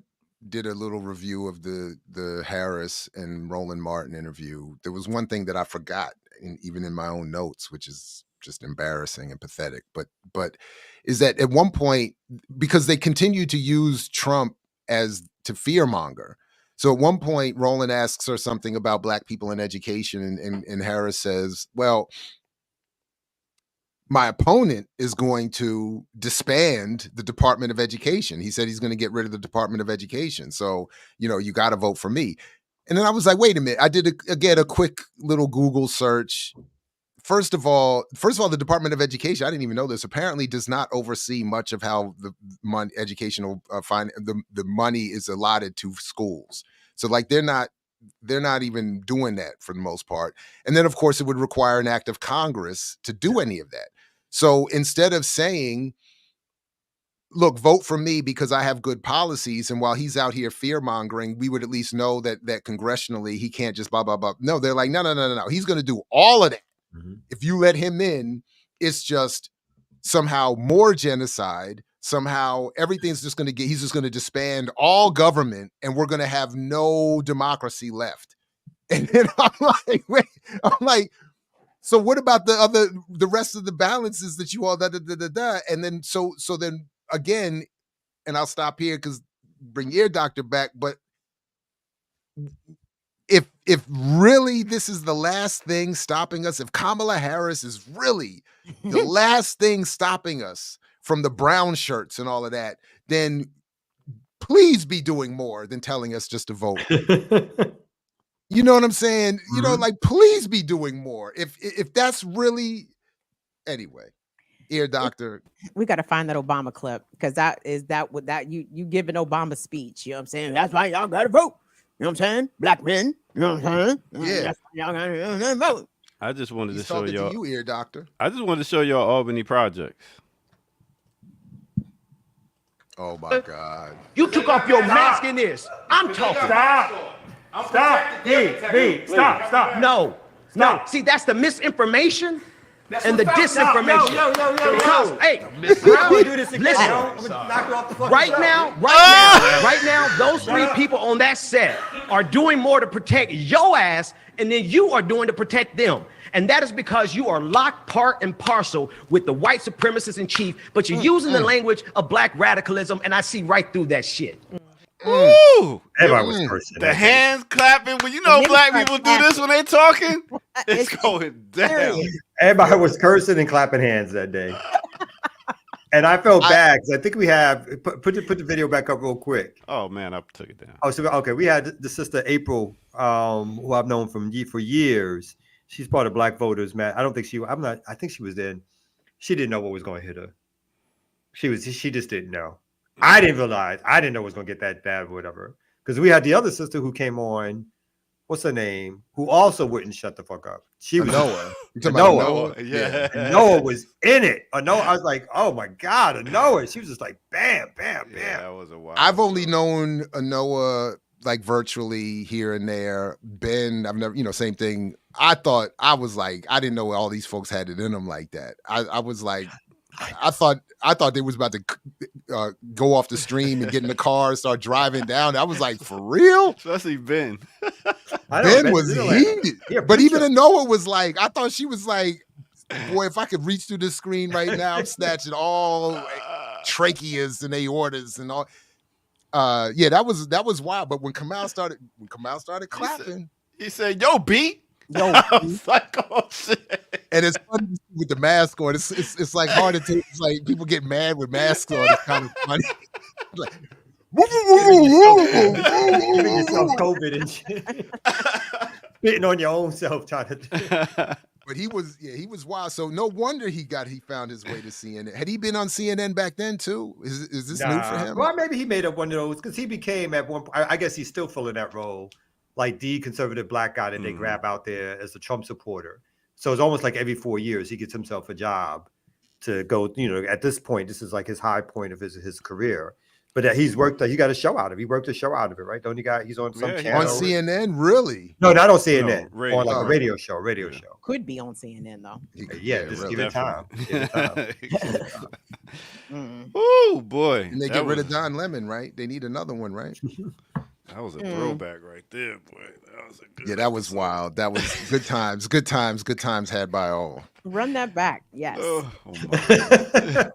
did a little review of the Harris and Roland Martin interview, there was one thing that I forgot, even in my own notes, which is just embarrassing and pathetic, but is that at one point, because they continue to use Trump to fearmonger. So at one point, Roland asks her something about black people in education, and Harris says, well, my opponent is going to disband the Department of Education. He said he's going to get rid of the Department of Education. So, you got to vote for me. And then I was like, wait a minute. I did a quick little Google search. First of all, the Department of Education, I didn't even know this, apparently does not oversee much of how the educational the money is allotted to schools. So, like, they're not even doing that for the most part. And then, of course, it would require an act of Congress to do any of that. So instead of saying, look, vote for me because I have good policies, and while he's out here fear-mongering, we would at least know that congressionally he can't just blah, blah, blah. No, they're like, no. He's going to do all of that. If you let him in, it's just somehow more genocide. Somehow everything's just going to he's just going to disband all government, and we're going to have no democracy left. And then I'm like, So what about the rest of the balances that you all and then so then again, and I'll stop here because bring Ear Doctor back, but if really this is the last thing stopping us, if Kamala Harris is really the last thing stopping us from the brown shirts and all of that, then please be doing more than telling us just to vote. You know what I'm saying? You know, like, please be doing more. If that's really, anyway, Ear Doctor. We got to find that Obama clip because you giving Obama speech. You know what I'm saying? That's why y'all got to vote. You know what I'm saying? Black men. You know what I'm saying? Yeah. That's why y'all got to vote. I just wanted to He's show talking y'all. to you, Ear Doctor. I just wanted to show y'all Albany projects. Oh my God! You took off your mask in this. I'm talking. Stop. Stop. No. See, that's the misinformation and the disinformation. Because, hey, listen. Right now, those 3 people on that set are doing more to protect your ass, and then you are doing to protect them. And that is because you are locked part and parcel with the white supremacists in chief, but you're using the language of black radicalism, and I see right through that shit. Ooh, everybody was cursing. The hands clapping. When you know black people do this when they talking, it's going down. Everybody was cursing and clapping hands that day. And I felt bad because I think we have put the video back up real quick. Oh man, I took it down. Oh, so okay, we had the sister April, who I've known for years. She's part of Black Voters, man. I think she was there. She didn't know what was going to hit her. She just didn't know. I didn't realize. I didn't know it was going to get that bad or whatever. Because we had the other sister who came on. What's her name? Who also wouldn't shut the fuck up. She was Noah. Noah. Yeah. And Noah was in it. Noah, I was like, oh my God, Noah. She was just like, bam, bam, bam. Yeah, that was a wild. I've only known Noah like virtually here and there. Ben, I've never, same thing. I didn't know all these folks had it in them like that. I was like, I thought they was about to go off the stream and get in the car and start driving down. I was like, for real? Especially Ben. Ben was heated. Yeah, but even Noah was like, I thought she was like, boy, if I could reach through this screen right now, I'm snatching all tracheas and aortas and all. Yeah, that was wild. But when Kamal started clapping, he said, "Yo, B." Yo, I was like, oh shit. And it's funny with the mask on. It's like hard to take. It's like people get mad with masks on. It's kind of funny. Like, giving yourself COVID and shit. Spitting on your own self, trying to. But he was wild. So no wonder he found his way to CNN. Had he been on CNN back then too? Is this new for him? Well, maybe he made up one of those because he became at one. I guess he's still filling that role, like the conservative black guy that they grab out there as a Trump supporter. So it's almost like every 4 years he gets himself a job to go. At this point, this is like his high point of his career. But he's worked. He got a show out of it. He worked a show out of it, right? Don't you got? He's on some channel on CNN, really? No, not on CNN. No, on like a radio show. Radio show. Could be on CNN though. Yeah, just give it time. Oh boy! And they get rid of Don Lemon, right? They need another one, right? That was a throwback right there, boy. That was a good. Yeah, that was wild. That was good times. Good times. Good times had by all. Run that back. Yes. Oh my.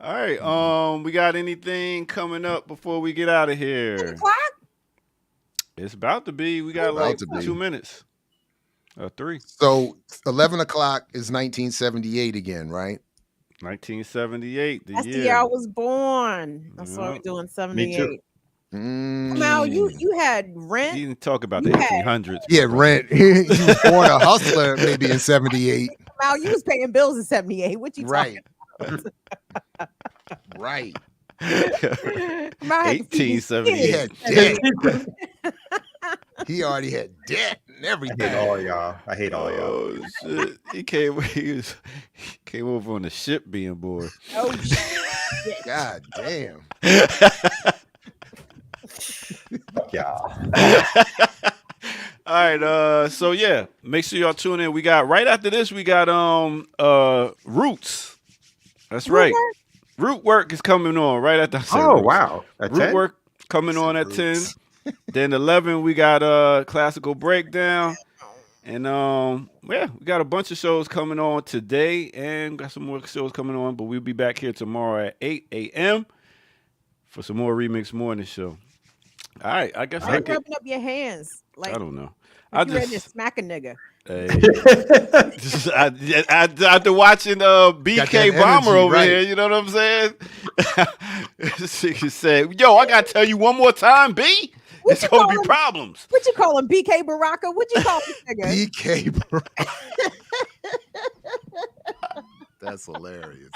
All right. We got anything coming up before we get out of here? It's about to be. We got like 2 minutes. 3. So 11 o'clock is 1978 again, right? 1978. That's the year I was born. That's why we're doing 78. Me too. Now you had Rent. You didn't talk about the 1800s. Yeah, Rent. He was born a hustler maybe in 78. Now you was paying bills in 78. What you talking about? Right. 1878. He already had debt and everything. I hate all y'all. Oh shit! He came over on the ship being bored. Oh shit! God damn. Yeah. All right. So yeah, make sure y'all tune in. We got right after this. We got Roots. That's right. Root Work is coming on right at the. Oh wow! Root Work coming on at 10. Then 11 we got Classical Breakdown. And yeah, we got a bunch of shows coming on today, and got some more shows coming on. But we'll be back here tomorrow at 8 a.m. for some more Remix Morning Show. All right, I guess Why you rubbing up your hands? Like I don't know. like you ready to smack a nigga. Hey, after watching BK Bomber over here, you know what I'm saying? She said, "Yo, I gotta tell you one more time, B. It's gonna be problems." What you call him, BK Baraka? What you call this nigga? BK Baraka. That's hilarious.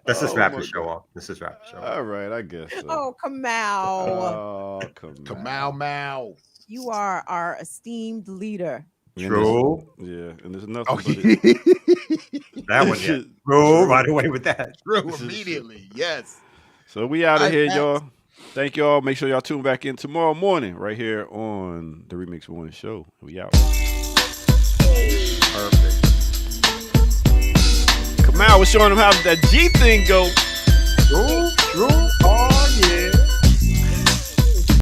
Let's just wrap the show up. Let's just wrap the show up. All right, I guess. So. Oh, Kamal. Oh, Kamal Mal. You are our esteemed leader. True. Yeah, and there's nothing. Oh, but it. That one, yeah. True. Right away with that. True. Immediately. Yes. So we out of here, Facts. y'all. Thank y'all. Make sure y'all tune back in tomorrow morning right here on the Remix Morning Show. We out. Perfect. Kamal was showing them how that G thing go. True.